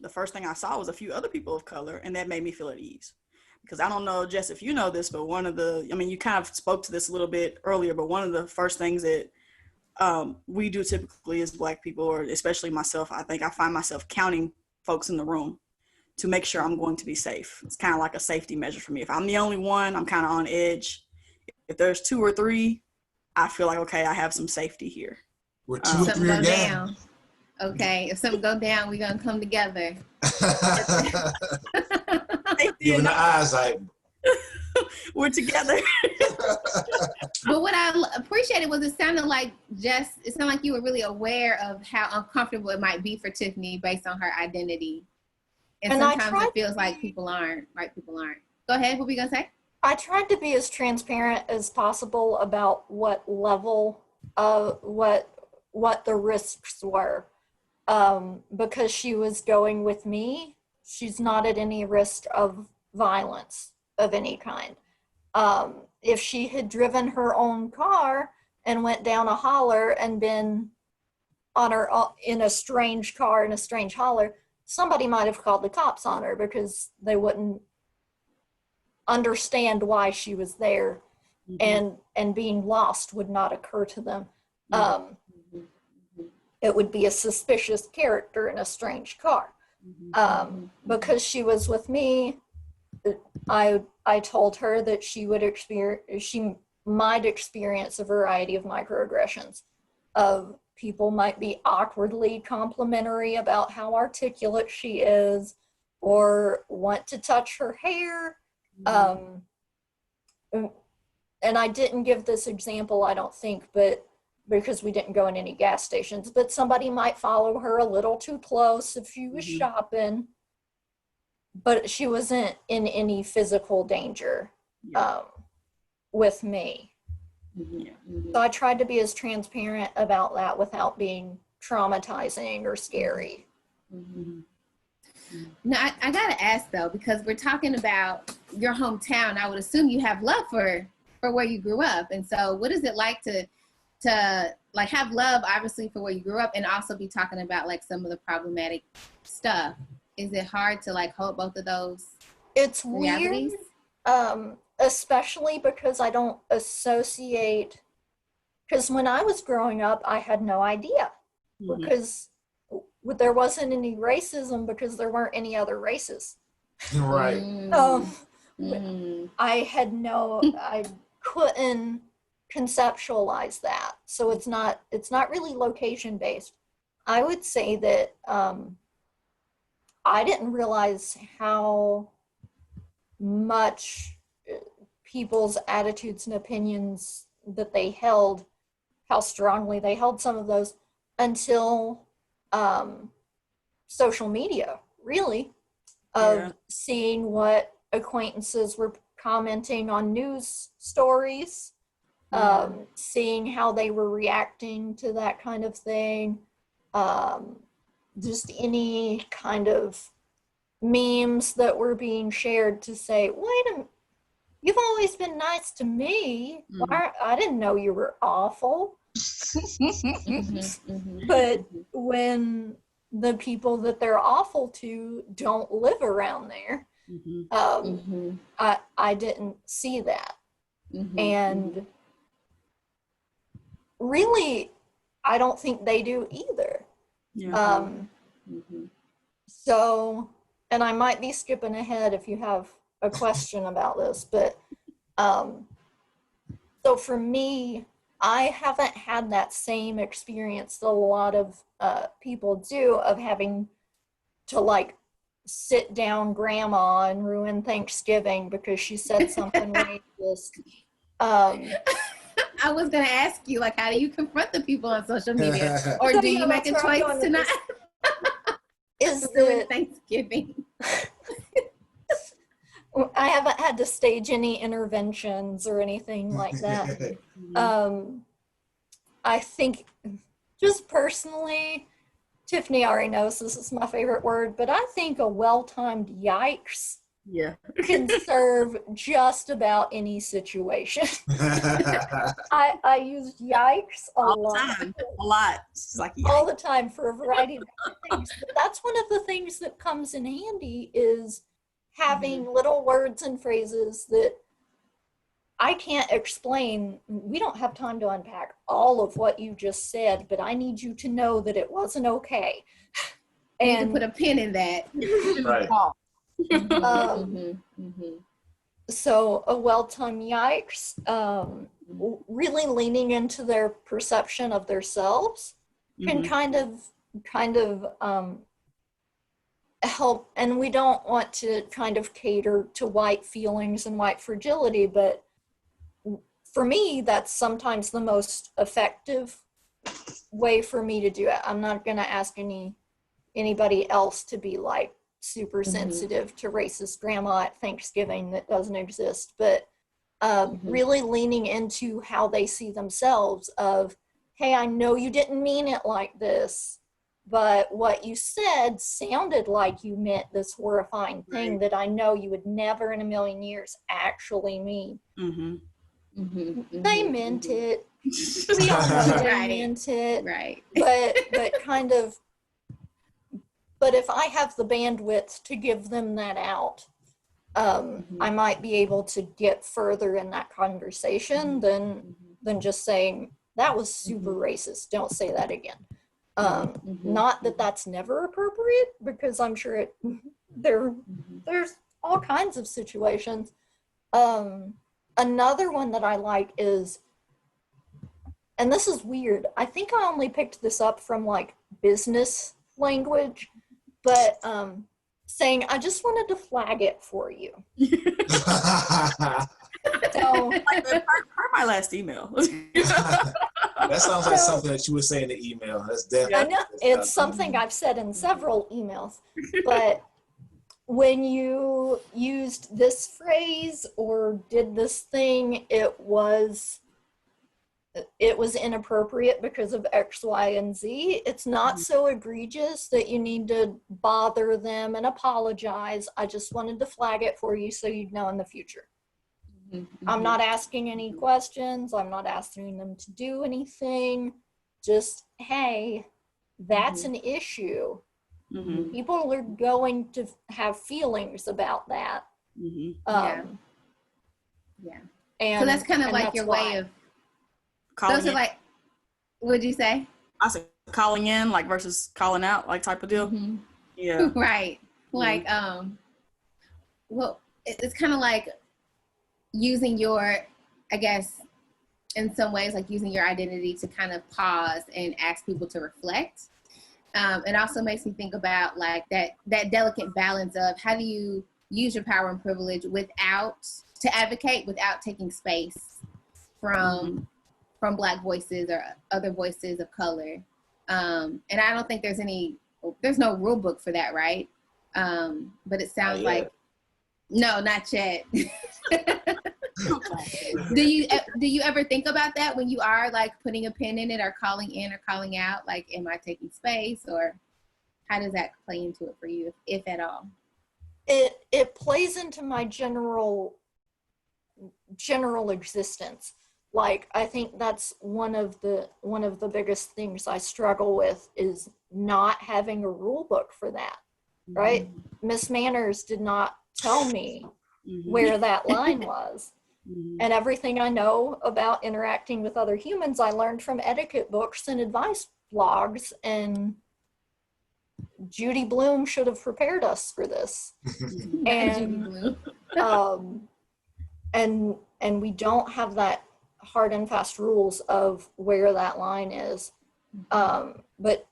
[SPEAKER 1] The first thing I saw was a few other people of color, and that made me feel at ease. Because I don't know, Jess, if you know this, but you kind of spoke to this a little bit earlier, but one of the first things that we do typically as Black people, or especially myself, I think I find myself counting folks in the room to make sure I'm going to be safe. It's kind of like a safety measure for me. If I'm the only one, I'm kind of on edge. If there's 2 or 3, I feel like, okay, I have some safety here.
[SPEAKER 3] We're 2 or 3 are down.
[SPEAKER 2] Okay, if something go down, we're gonna come together.
[SPEAKER 3] Giving the eyes like
[SPEAKER 1] we're together.
[SPEAKER 2] But what I appreciated was it sounded like you were really aware of how uncomfortable it might be for Tiffany based on her identity. And sometimes it feels like people aren't. Go ahead, what were you gonna say?
[SPEAKER 4] I tried to be as transparent as possible about what level of what the risks were. Because she was going with me, she's not at any risk of violence of any kind. If she had driven her own car and went down a holler and been in a strange car in a strange holler, somebody might have called the cops on her because they wouldn't understand why she was there, and being lost would not occur to them. It would be a suspicious character in a strange car. Because she was with me, I told her that she might experience a variety of microaggressions. People might be awkwardly complimentary about how articulate she is, or want to touch her hair. And I didn't give this example, I don't think, but because we didn't go in any gas stations, but somebody might follow her a little too close if she was shopping, but she wasn't in any physical danger with me. So I tried to be as transparent about that without being traumatizing or scary.
[SPEAKER 2] Now, I gotta ask though, because we're talking about your hometown, I would assume you have love for where you grew up. And so what is it like to like have love obviously for where you grew up and also be talking about like some of the problematic stuff? Is it hard to like hold both of those?
[SPEAKER 4] It's
[SPEAKER 2] realities?
[SPEAKER 4] Weird, especially because I don't associate, because when I was growing up, I had no idea because there wasn't any racism because there weren't any other races.
[SPEAKER 3] right.
[SPEAKER 4] I couldn't conceptualize that. So it's not really location based. I would say that I didn't realize how much people's attitudes and opinions that they held, how strongly they held some of those, until social media, really, of seeing what acquaintances were commenting on news stories, seeing how they were reacting to that kind of thing, just any kind of memes that were being shared to say, wait a minute, you've always been nice to me. I didn't know you were awful. But when the people that they're awful to don't live around there, I didn't see that. And really, I don't think they do either. So, and I might be skipping ahead if you have a question about this, but so for me, I haven't had that same experience that a lot of people do, of having to like sit down grandma and ruin Thanksgiving because she said something racist.
[SPEAKER 2] I was gonna ask you, like, how do you confront the people on social media, or do you make a choice to not?
[SPEAKER 4] Is
[SPEAKER 2] ruin
[SPEAKER 4] that
[SPEAKER 2] Thanksgiving?
[SPEAKER 4] I haven't had to stage any interventions or anything like that. I think, just personally, Tiffany already knows this is my favorite word, but I think a well-timed yikes can serve just about any situation. I use yikes
[SPEAKER 1] all the time. A lot. It's like
[SPEAKER 4] all the time for a variety of things. But that's one of the things that comes in handy, is having little words and phrases that I can't explain. We don't have time to unpack all of what you just said, but I need you to know that it wasn't okay.
[SPEAKER 2] And you can put a pin in that.
[SPEAKER 3] Right.
[SPEAKER 4] So a well-timed yikes, really leaning into their perception of themselves can kind of help. And we don't want to kind of cater to white feelings and white fragility, but for me, that's sometimes the most effective way for me to do it. I'm not going to ask anybody else to be like super sensitive to racist grandma at Thanksgiving that doesn't exist, but really leaning into how they see themselves, of, hey, I know you didn't mean it like this, but what you said sounded like you meant this horrifying thing that I know you would never in a million years actually mean. They meant it. We all know they meant it.
[SPEAKER 2] Right.
[SPEAKER 4] But kind of, but if I have the bandwidth to give them that out, I might be able to get further in that conversation than just saying, that was super racist, don't say that again. Not that that's never appropriate, because I'm sure there's all kinds of situations. Another one that I like is, and this is weird, I think I only picked this up from like business language, but saying, I just wanted to flag it for you. So,
[SPEAKER 1] like per my last email.
[SPEAKER 3] That sounds like something that you would say in the email. That's definitely.
[SPEAKER 4] I know it's something I've said in several emails, but when you used this phrase or did this thing, it was inappropriate because of X, Y, and Z. It's not so egregious that you need to bother them and apologize. I just wanted to flag it for you so you'd know in the future. I'm not asking any questions. I'm not asking them to do anything. Just, hey, that's an issue. People are going to have feelings about that. And
[SPEAKER 2] so that's kind of like your way of
[SPEAKER 1] calling
[SPEAKER 2] those are like, what'd you say?
[SPEAKER 1] I said calling in, like, versus calling out, like, type of deal. Yeah.
[SPEAKER 2] Right. Like, well, it's kind of like using your, I guess, in some ways, like using your identity to kind of pause and ask people to reflect. It also makes me think about like that delicate balance of how do you use your power and privilege without to advocate without taking space from Black voices or other voices of color. And I don't think there's no rule book for that, right? But it sounds like, no, not yet. Do you ever think about that when you are like putting a pin in it or calling in or calling out? Like, am I taking space, or how does that play into it for you, if at all?
[SPEAKER 4] It plays into my general existence. Like, I think that's one of the biggest things I struggle with is not having a rule book for that, right? Miss Manners did not tell me where that line was. And everything I know about interacting with other humans, I learned from etiquette books and advice blogs, and Judy Bloom should have prepared us for this. And and we don't have that hard and fast rules of where that line is. But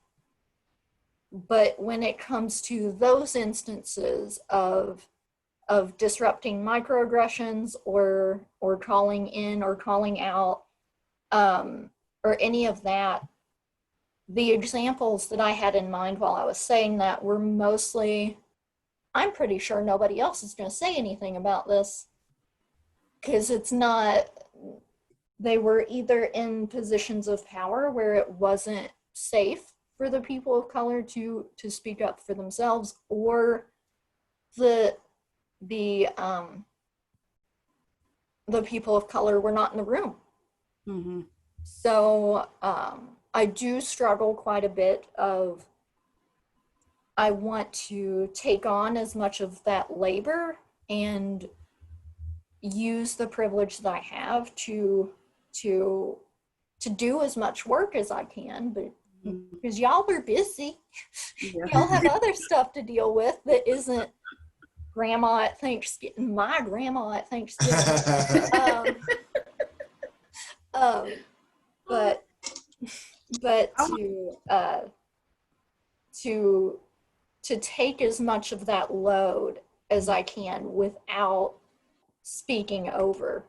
[SPEAKER 4] when it comes to those instances of disrupting microaggressions or calling in or calling out, or any of that, the examples that I had in mind while I was saying that were mostly, I'm pretty sure nobody else is going to say anything about this, because it's not, they were either in positions of power where it wasn't safe for the people of color to speak up for themselves, or the people of color were not in the room. So I do struggle quite a bit of, I want to take on as much of that labor and use the privilege that I have to do as much work as I can, but because y'all are busy, y'all have other stuff to deal with that isn't grandma at Thanksgiving, my grandma at Thanksgiving. But to take as much of that load as I can without speaking over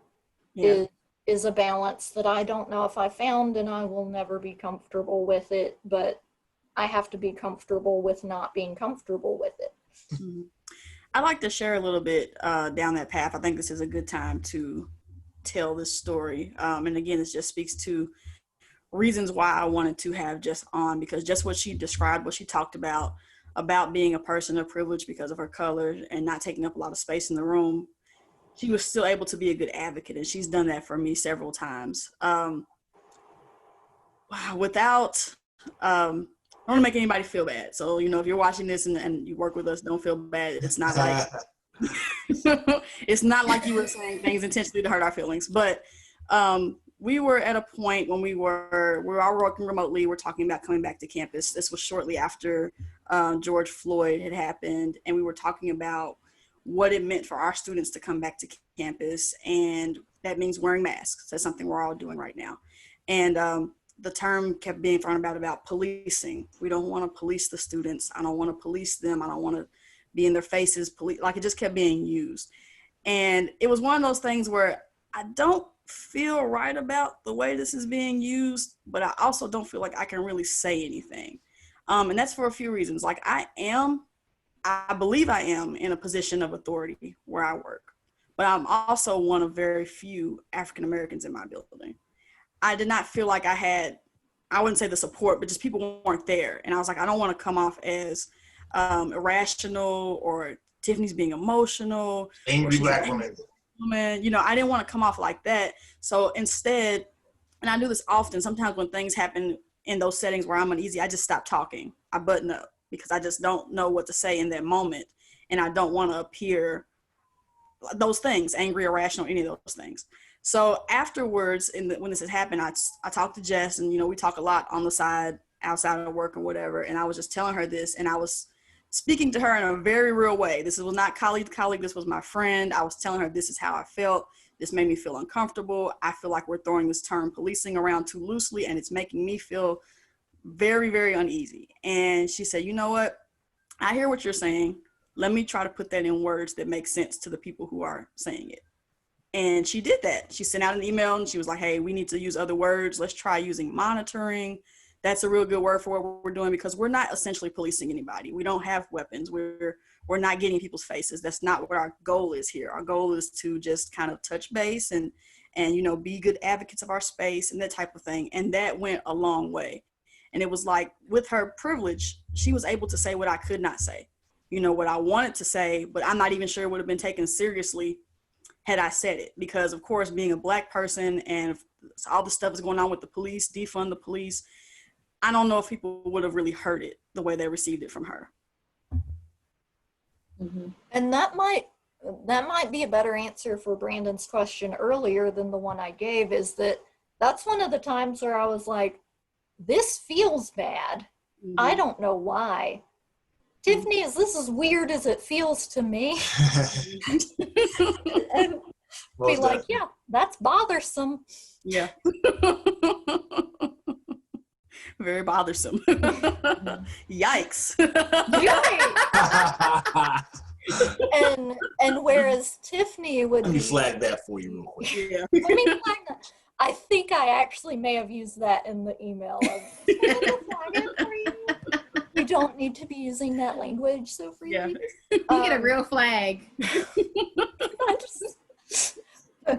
[SPEAKER 4] is a balance that I don't know if I found, and I will never be comfortable with it, but I have to be comfortable with not being comfortable with it.
[SPEAKER 1] I'd like to share a little bit down that path. I think this is a good time to tell this story. And again, this just speaks to reasons why I wanted to have Jess on, because just what she described, what she talked about being a person of privilege because of her color and not taking up a lot of space in the room, she was still able to be a good advocate. And she's done that for me several times. Without, I don't want to make anybody feel bad. So, if you're watching this and you work with us, don't feel bad. It's not like, it's not like you were saying things intentionally to hurt our feelings, but we were at a point when we were all working remotely. We're talking about coming back to campus. This was shortly after George Floyd had happened, and we were talking about what it meant for our students to come back to campus, and that means wearing masks. That's something we're all doing right now. And the term kept being thrown about policing. We don't want to police the students. I don't want to police them. I don't want to be in their faces. Like, it just kept being used. And it was one of those things where I don't feel right about the way this is being used, but I also don't feel like I can really say anything. And that's for a few reasons. Like, I believe I am in a position of authority where I work, but I'm also one of very few African Americans in my building. I did not feel like I wouldn't say the support, but just people weren't there. And I was like, I don't want to come off as irrational, or Tiffany's being emotional.
[SPEAKER 3] Angry Black woman.
[SPEAKER 1] I didn't want to come off like that. So instead, and I do this often, sometimes when things happen in those settings where I'm uneasy, I just stop talking. I button up because I just don't know what to say in that moment. And I don't want to appear those things, angry, irrational, any of those things. So afterwards, when this had happened, I talked to Jess, and, we talk a lot on the side, outside of work or whatever. And I was just telling her this, and I was speaking to her in a very real way. This was not colleague, this was my friend. I was telling her, this is how I felt. This made me feel uncomfortable. I feel like we're throwing this term policing around too loosely, and it's making me feel very, very uneasy. And she said, you know what? I hear what you're saying. Let me try to put that in words that make sense to the people who are saying it. And she did that. She sent out an email and she was like, hey, we need to use other words. Let's try using monitoring. That's a real good word for what we're doing, because we're not essentially policing anybody. We don't have weapons. We're not getting people's faces. That's not what our goal is here. Our goal is to just kind of touch base and be good advocates of our space and that type of thing. And that went a long way. And it was like, with her privilege, she was able to say what I could not say, what I wanted to say, but I'm not even sure it would have been taken seriously had I said it, because of course, being a Black person and all the stuff is going on with the police, defund the police, I don't know if people would have really heard it the way they received it from her.
[SPEAKER 2] Mm-hmm.
[SPEAKER 4] And that might be a better answer for Brandon's question earlier than the one I gave, is that's one of the times where I was like, this feels bad.
[SPEAKER 1] Mm-hmm.
[SPEAKER 4] I don't know why. Tiffany, is this as weird as it feels to me? And be like, yeah, that's bothersome.
[SPEAKER 1] Yeah. Very bothersome. Yikes.
[SPEAKER 4] And whereas Tiffany would
[SPEAKER 3] Let me flag that for you real quick.
[SPEAKER 1] Yeah.
[SPEAKER 4] Let me flag that. I think I actually may have used that in the email. We don't need to be using that language so freely.
[SPEAKER 1] Yeah.
[SPEAKER 2] You get a real flag.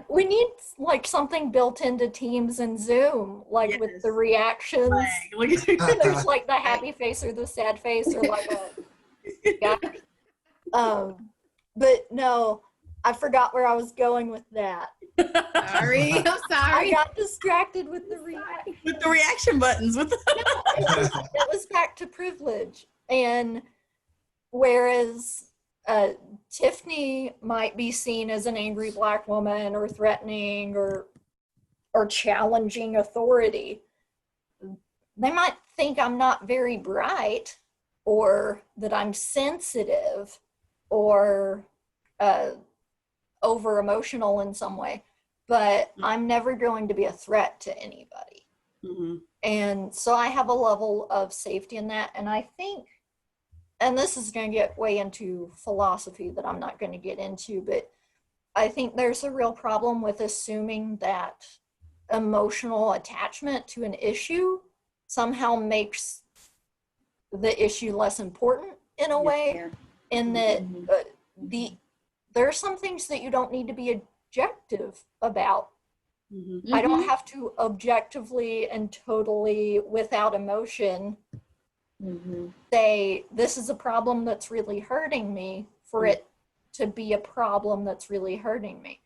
[SPEAKER 4] We need like something built into Teams and Zoom, like
[SPEAKER 1] Yes.
[SPEAKER 4] with the reactions. There's like the happy face or the sad face or like a but no, I forgot where I was going with that.
[SPEAKER 2] Sorry, I'm sorry.
[SPEAKER 4] I got distracted with the reaction.
[SPEAKER 1] With the reaction buttons.
[SPEAKER 4] It was back to privilege. And whereas Tiffany might be seen as an angry Black woman or threatening or challenging authority, they might think I'm not very bright or that I'm sensitive or over emotional in some way, but I'm never going to be a threat to anybody.
[SPEAKER 1] Mm-hmm.
[SPEAKER 4] And so I have a level of safety in that. And I think, and this is going to get way into philosophy that I'm not going to get into, but I think there's a real problem with assuming that emotional attachment to an issue somehow makes the issue less important in a way, in that there are some things that you don't need to be objective about.
[SPEAKER 1] Mm-hmm.
[SPEAKER 4] I don't have to objectively and totally without emotion say this is a problem that's really hurting me for it to be a problem that's really hurting me.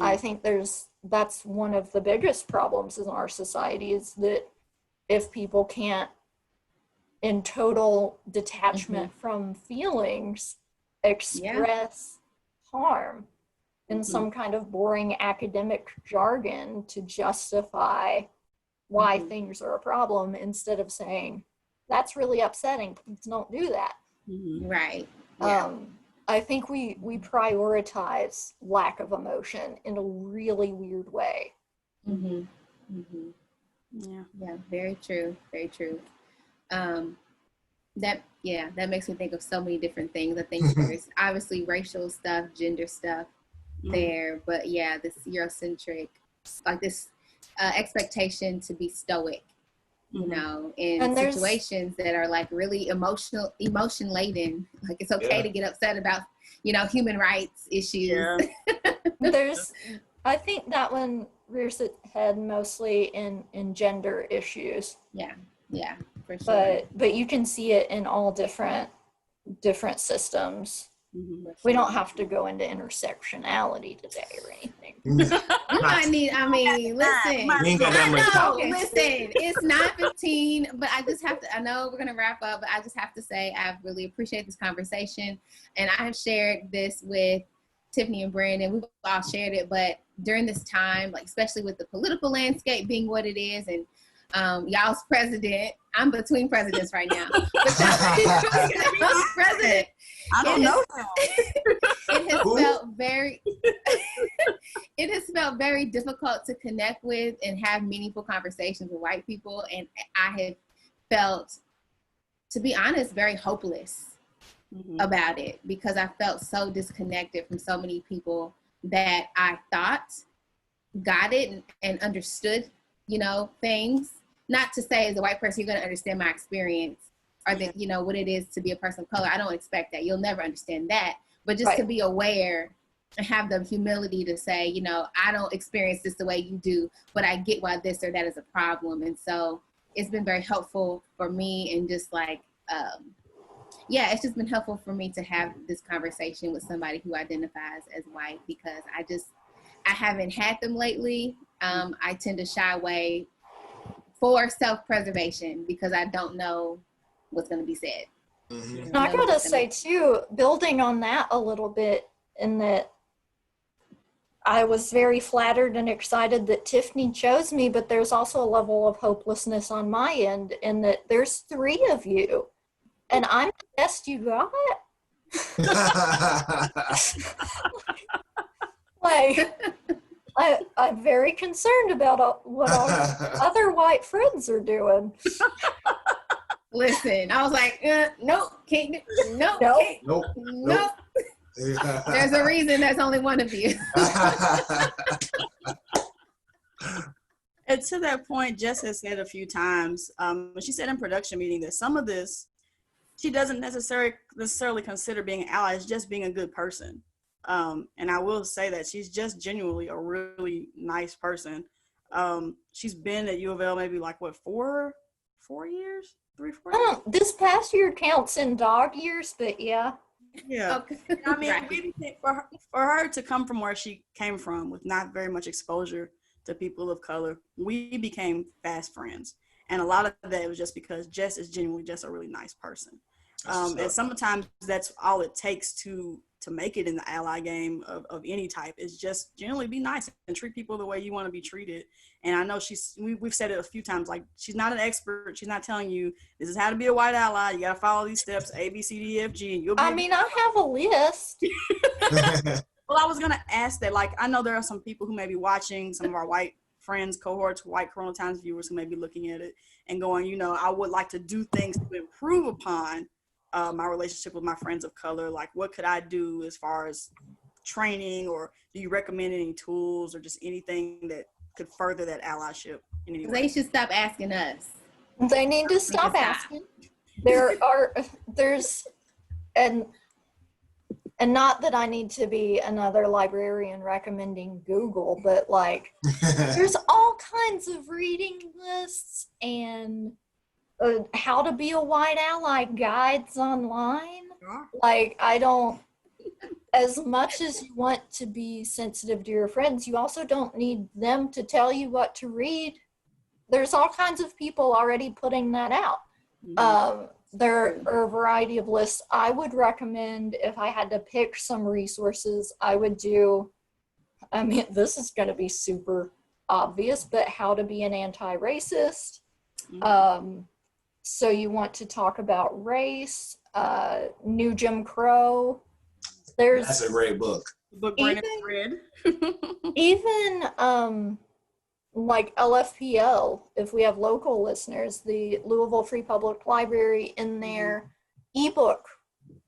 [SPEAKER 4] I think that's one of the biggest problems in our society, is that if people can't, in total detachment from feelings, express harm in some kind of boring academic jargon to justify why things are a problem, instead of saying, that's really upsetting, please don't do that.
[SPEAKER 2] Right.
[SPEAKER 4] I think we prioritize lack of emotion in a really weird way.
[SPEAKER 2] Yeah, very true. Very true. That makes me think of so many different things. I think there's obviously racial stuff, gender stuff there, but yeah, this Eurocentric, like this expectation to be stoic, in situations that are like really emotion laden. Like it's okay to get upset about, human rights issues.
[SPEAKER 4] I think that one rears its head mostly in gender issues.
[SPEAKER 2] Yeah, for sure.
[SPEAKER 4] But you can see it in all different systems. We don't have to go into intersectionality today or anything.
[SPEAKER 2] Listen.
[SPEAKER 3] We ain't got that much time.
[SPEAKER 2] Listen, it's 9:15, but I just have to, I know we're going to wrap up, but I just have to say I really appreciate this conversation. And I have shared this with Tiffany and Brandon. We've all shared it, but during this time, like especially with the political landscape being what it is, and y'all's president, I'm between presidents right now, but y'all's president.
[SPEAKER 1] I don't know.
[SPEAKER 2] It has felt very difficult to connect with and have meaningful conversations with white people, and I have felt, to be honest, very hopeless about it, because I felt so disconnected from so many people that I thought got it and understood, things. Not to say as a white person, you're going to understand my experience or that, what it is to be a person of color. I don't expect that. You'll never understand that. But just to be aware and have the humility to say, I don't experience this the way you do, but I get why this or that is a problem. And so it's been very helpful for me, and just like, it's just been helpful for me to have this conversation with somebody who identifies as white, because I haven't had them lately. I tend to shy away for self-preservation because I don't know what's going to be said.
[SPEAKER 4] Mm-hmm. I gotta say too, building on that a little bit, in that I was very flattered and excited that Tiffany chose me, but there's also a level of hopelessness on my end in that there's 3 of you, and I'm the best you got. I'm very concerned about what all your other white friends are doing.
[SPEAKER 2] Listen, I was like, nope, can't do, nope,
[SPEAKER 3] nope,
[SPEAKER 2] nope. There's a reason there's only one of you.
[SPEAKER 1] And to that point, Jess has said a few times, she said in production meeting that some of this, she doesn't necessarily consider being an ally, it's just being a good person. And I will say that she's just genuinely a really nice person. She's been at U of L maybe like, 4 years? 3, 4 years?
[SPEAKER 4] This past year counts in dog years, but yeah.
[SPEAKER 1] Yeah. Okay. I mean, for her to come from where she came from with not very much exposure to people of color, we became fast friends. And a lot of that was just because Jess is genuinely just a really nice person. And sometimes that's all it takes to make it in the ally game of any type, is just generally be nice and treat people the way you want to be treated. And I know we've said it a few times, like, she's not an expert. She's not telling you this is how to be a white ally. You got to follow these steps, A, B, C, D, E, F, G. And you'll be
[SPEAKER 4] I have a list.
[SPEAKER 1] Well, I was going to ask that, like, I know there are some people who may be watching, some of our white friends, cohorts, white Corona Times viewers who may be looking at it and going, I would like to do things to improve upon my relationship with my friends of color. Like, what could I do as far as training, or do you recommend any tools or just anything that could further that allyship in any way?
[SPEAKER 2] They should stop asking us.
[SPEAKER 4] They need to stop asking. And not that I need to be another librarian recommending Google, but like, there's all kinds of reading lists and how to be a white ally guides online. Like, as much as you want to be sensitive to your friends, you also don't need them to tell you what to read. There's all kinds of people already putting that out. Mm-hmm. There are a variety of lists. I would recommend, if I had to pick some resources, this is going to be super obvious, but How to Be an Anti-Racist. Mm-hmm. So you want to talk about race, New Jim Crow.
[SPEAKER 3] That's a great book.
[SPEAKER 1] Book Brandon read.
[SPEAKER 4] Even like LFPL, if we have local listeners, the Louisville Free Public Library, in their ebook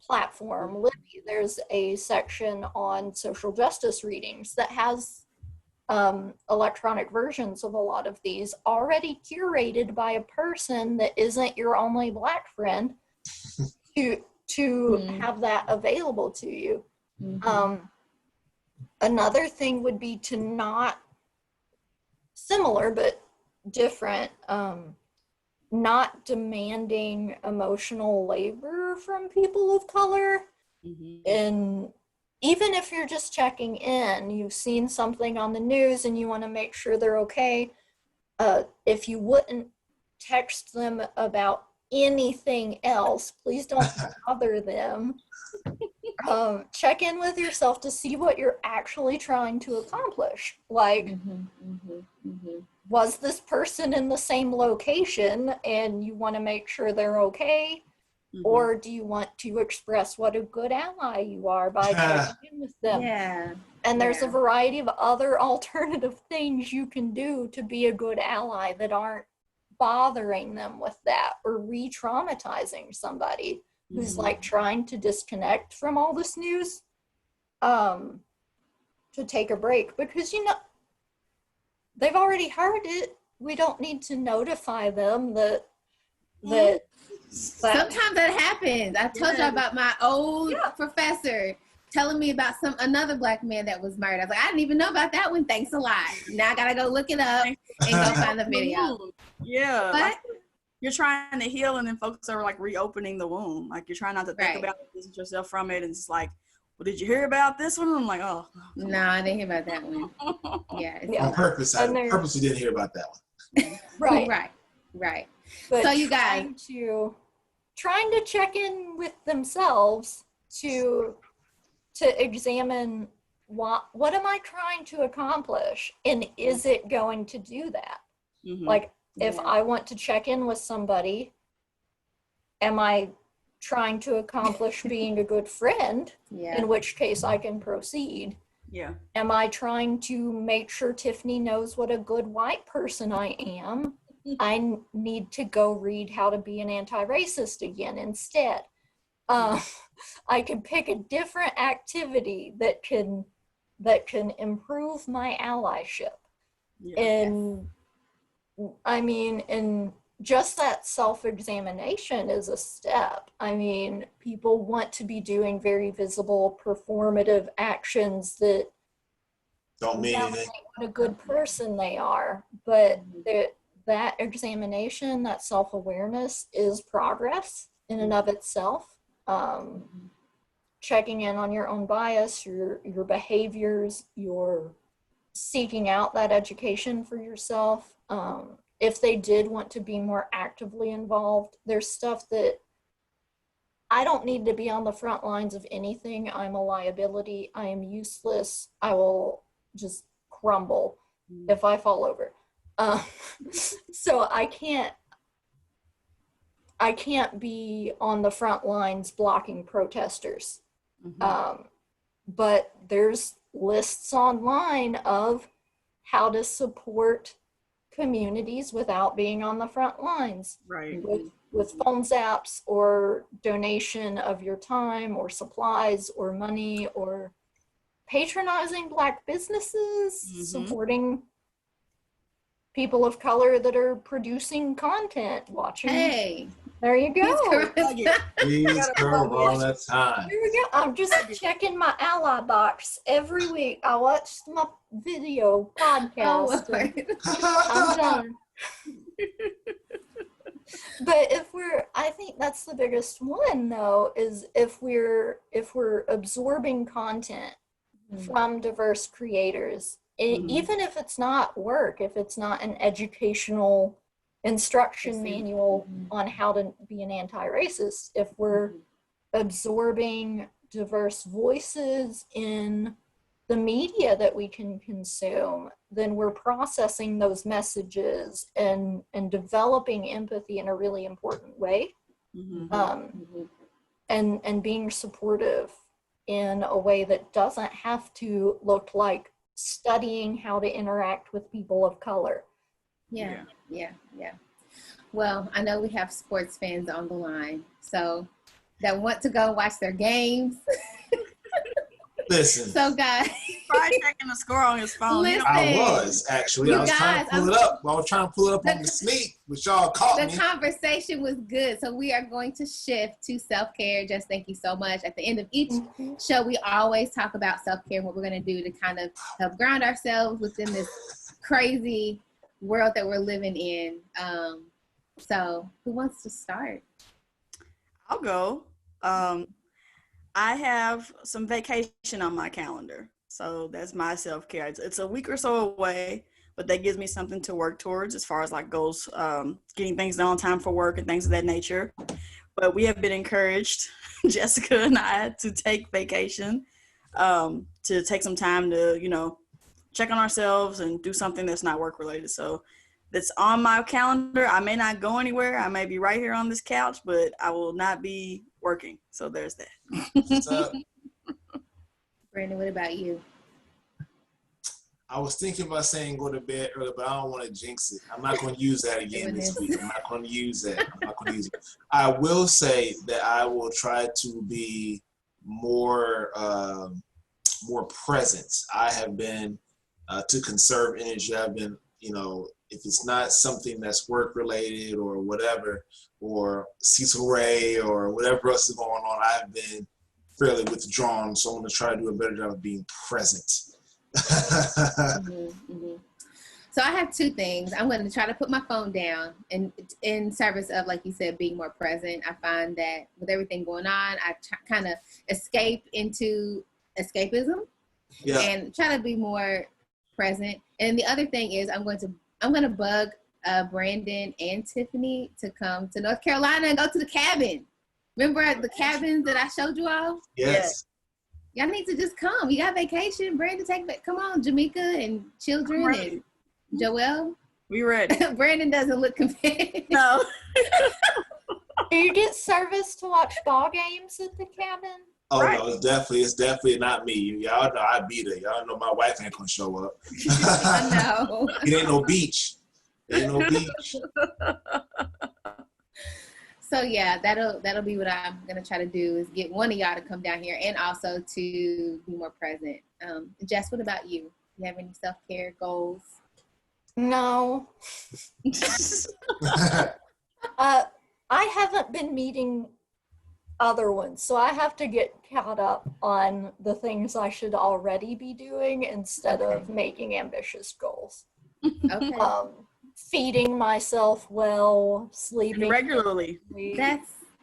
[SPEAKER 4] platform, Libby, there's a section on social justice readings that has electronic versions of a lot of these already curated by a person that isn't your only Black friend to have that available to you. Mm-hmm. Another thing would be to not, similar but different, not demanding emotional labor from people of color. Mm-hmm. And even if you're just checking in, you've seen something on the news and you want to make sure they're okay, if you wouldn't text them about anything else, please don't bother them. Check in with yourself to see what you're actually trying to accomplish. Like, was this person in the same location and you want to make sure they're okay? Mm-hmm. Or do you want to express what a good ally you are by checking in with them? Yeah. And there's a variety of other alternative things you can do to be a good ally that aren't bothering them with that or re-traumatizing somebody. who's like trying to disconnect from all this news, to take a break, because they've already heard it. We don't need to notify them that
[SPEAKER 2] sometimes that happens. I told you about my old professor telling me about another Black man that was murdered. I was like, I didn't even know about that one. Thanks a lot. Now I gotta go look it up and go find the video.
[SPEAKER 1] Yeah.
[SPEAKER 2] But
[SPEAKER 1] like, you're trying to heal, and then folks are like reopening the wound. Like, you're trying not to think about it, distance yourself from it, and it's like, well, did you hear about this one? I'm like, oh.
[SPEAKER 2] No, I didn't hear about that one. Yeah.
[SPEAKER 3] On purpose. I purposely didn't hear about that one.
[SPEAKER 2] Right.
[SPEAKER 4] But
[SPEAKER 2] so you guys
[SPEAKER 4] trying to check in with themselves to examine what am I trying to accomplish, and is it going to do that? Like, if I want to check in with somebody, am I trying to accomplish being a good friend, in which case I can proceed? Am I trying to make sure Tiffany knows what a good white person I am? I need to go read How to Be an Anti-Racist again instead. I can pick a different activity that can improve my allyship. And I mean, and just that self-examination is a step. I mean, people want to be doing very visible performative actions that
[SPEAKER 3] don't mean anything.
[SPEAKER 4] What a good person they are, but that examination, that self-awareness is progress in and of itself. Checking in on your own bias, your behaviors, your seeking out that education for yourself. If they did want to be more actively involved, there's stuff that I don't need to be on the front lines of anything. I'm a liability. I am useless. I will just crumble if I fall over. So I can't be on the front lines blocking protesters. But there's lists online of how to support communities without being on the front lines. With phone zaps or donation of your time or supplies or money, or patronizing Black businesses, supporting people of color that are producing content, watching. There you go.
[SPEAKER 3] Please all the time.
[SPEAKER 4] Here we go. I'm just checking my ally box every week. I watched my video podcast. I'm done. But I think that's the biggest one though, is if we're absorbing content from diverse creators, even if it's not work, if it's not an educational instruction manual on how to be an anti-racist, if we're absorbing diverse voices in the media that we can consume, then we're processing those messages and developing empathy in a really important way. And being supportive in a way that doesn't have to look like studying how to interact with people of color.
[SPEAKER 2] Yeah. Well, I know we have sports fans on the line, so that want to go watch their games.
[SPEAKER 3] Listen.
[SPEAKER 2] So guys,
[SPEAKER 1] probably checking the score on his phone.
[SPEAKER 2] Listen,
[SPEAKER 3] I was actually. I was trying to pull it up. I was trying to pull it up on the sneak, but y'all caught me.
[SPEAKER 2] The conversation was good, so we are going to shift to self-care. Just thank you so much. At the end of each show, we always talk about self-care and what we're going to do to kind of help ground ourselves within this crazy world that we're living in. So who wants to start?
[SPEAKER 1] I'll go. I have some vacation on my calendar. So that's my self-care. It's a week or so away, but that gives me something to work towards as far as like goals, getting things done on time for work and things of that nature. But we have been encouraged, Jessica and I, to take vacation, to take some time to, check on ourselves and do something that's not work related. So that's on my calendar. I may not go anywhere. I may be right here on this couch, but I will not be working. So there's that.
[SPEAKER 3] What's up?
[SPEAKER 2] Brandon, what about you?
[SPEAKER 3] I was thinking about saying go to bed early, but I don't want to jinx it. I'm not going to use that again this week. I'm not going to use that. I will say that I will try to be more present. I have been to conserve energy. I've been, if it's not something that's work related or whatever, or Cecil Ray or whatever else is going on, I've been fairly withdrawn. So I'm going to try to do a better job of being present.
[SPEAKER 2] So I have two things. I'm going to try to put my phone down, and in service of, like you said, being more present. I find that with everything going on, I kind of escape into escapism, and try to be more present. And the other thing is I'm going to bug Brandon and Tiffany to come to North Carolina and go to the cabin. Remember the cabins that I showed you all?
[SPEAKER 3] Yes.
[SPEAKER 2] Y'all need to just come. You got vacation. Brandon, come on, Jamaica and children and Joelle.
[SPEAKER 1] We ready.
[SPEAKER 2] Brandon doesn't look convinced.
[SPEAKER 1] No.
[SPEAKER 4] Do you get service to watch ball games at the cabin?
[SPEAKER 3] Oh no, it's definitely not me. Y'all know I be there. Y'all know my wife ain't gonna show up.
[SPEAKER 2] I know.
[SPEAKER 3] It ain't no beach.
[SPEAKER 2] So yeah, that'll be what I'm gonna try to do, is get one of y'all to come down here and also to be more present. Jess, what about you? You have any self-care goals?
[SPEAKER 4] No. I haven't been meeting other ones, so I have to get caught up on the things I should already be doing instead of making ambitious goals.
[SPEAKER 2] Okay.
[SPEAKER 4] Feeding myself well, sleeping
[SPEAKER 1] regularly.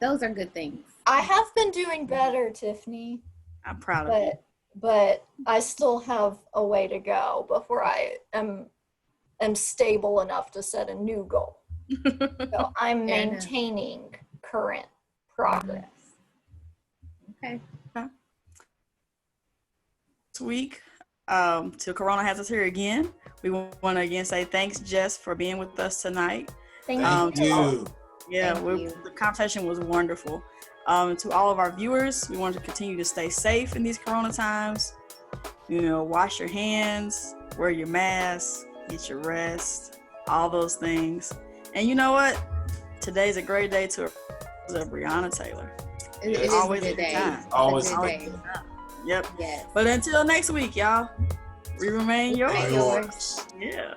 [SPEAKER 2] Those are good things.
[SPEAKER 4] I have been doing better, Tiffany.
[SPEAKER 1] I'm proud of you.
[SPEAKER 4] But I still have a way to go before I am stable enough to set a new goal. So I'm maintaining current progress.
[SPEAKER 2] Okay.
[SPEAKER 1] This week, till Corona has us here again, we want to again say thanks, Jess, for being with us tonight.
[SPEAKER 4] Thank you.
[SPEAKER 1] The conversation was wonderful. To all of our viewers, we want to continue to stay safe in these Corona times. Wash your hands, wear your mask, get your rest, all those things. And you know what? Today's a great day to Breonna Taylor.
[SPEAKER 2] It's
[SPEAKER 1] always
[SPEAKER 2] a good day.
[SPEAKER 3] Always a good
[SPEAKER 2] day.
[SPEAKER 1] Yep.
[SPEAKER 2] Yes.
[SPEAKER 1] But until next week, y'all, we remain yours.
[SPEAKER 3] Yours.
[SPEAKER 1] Yeah.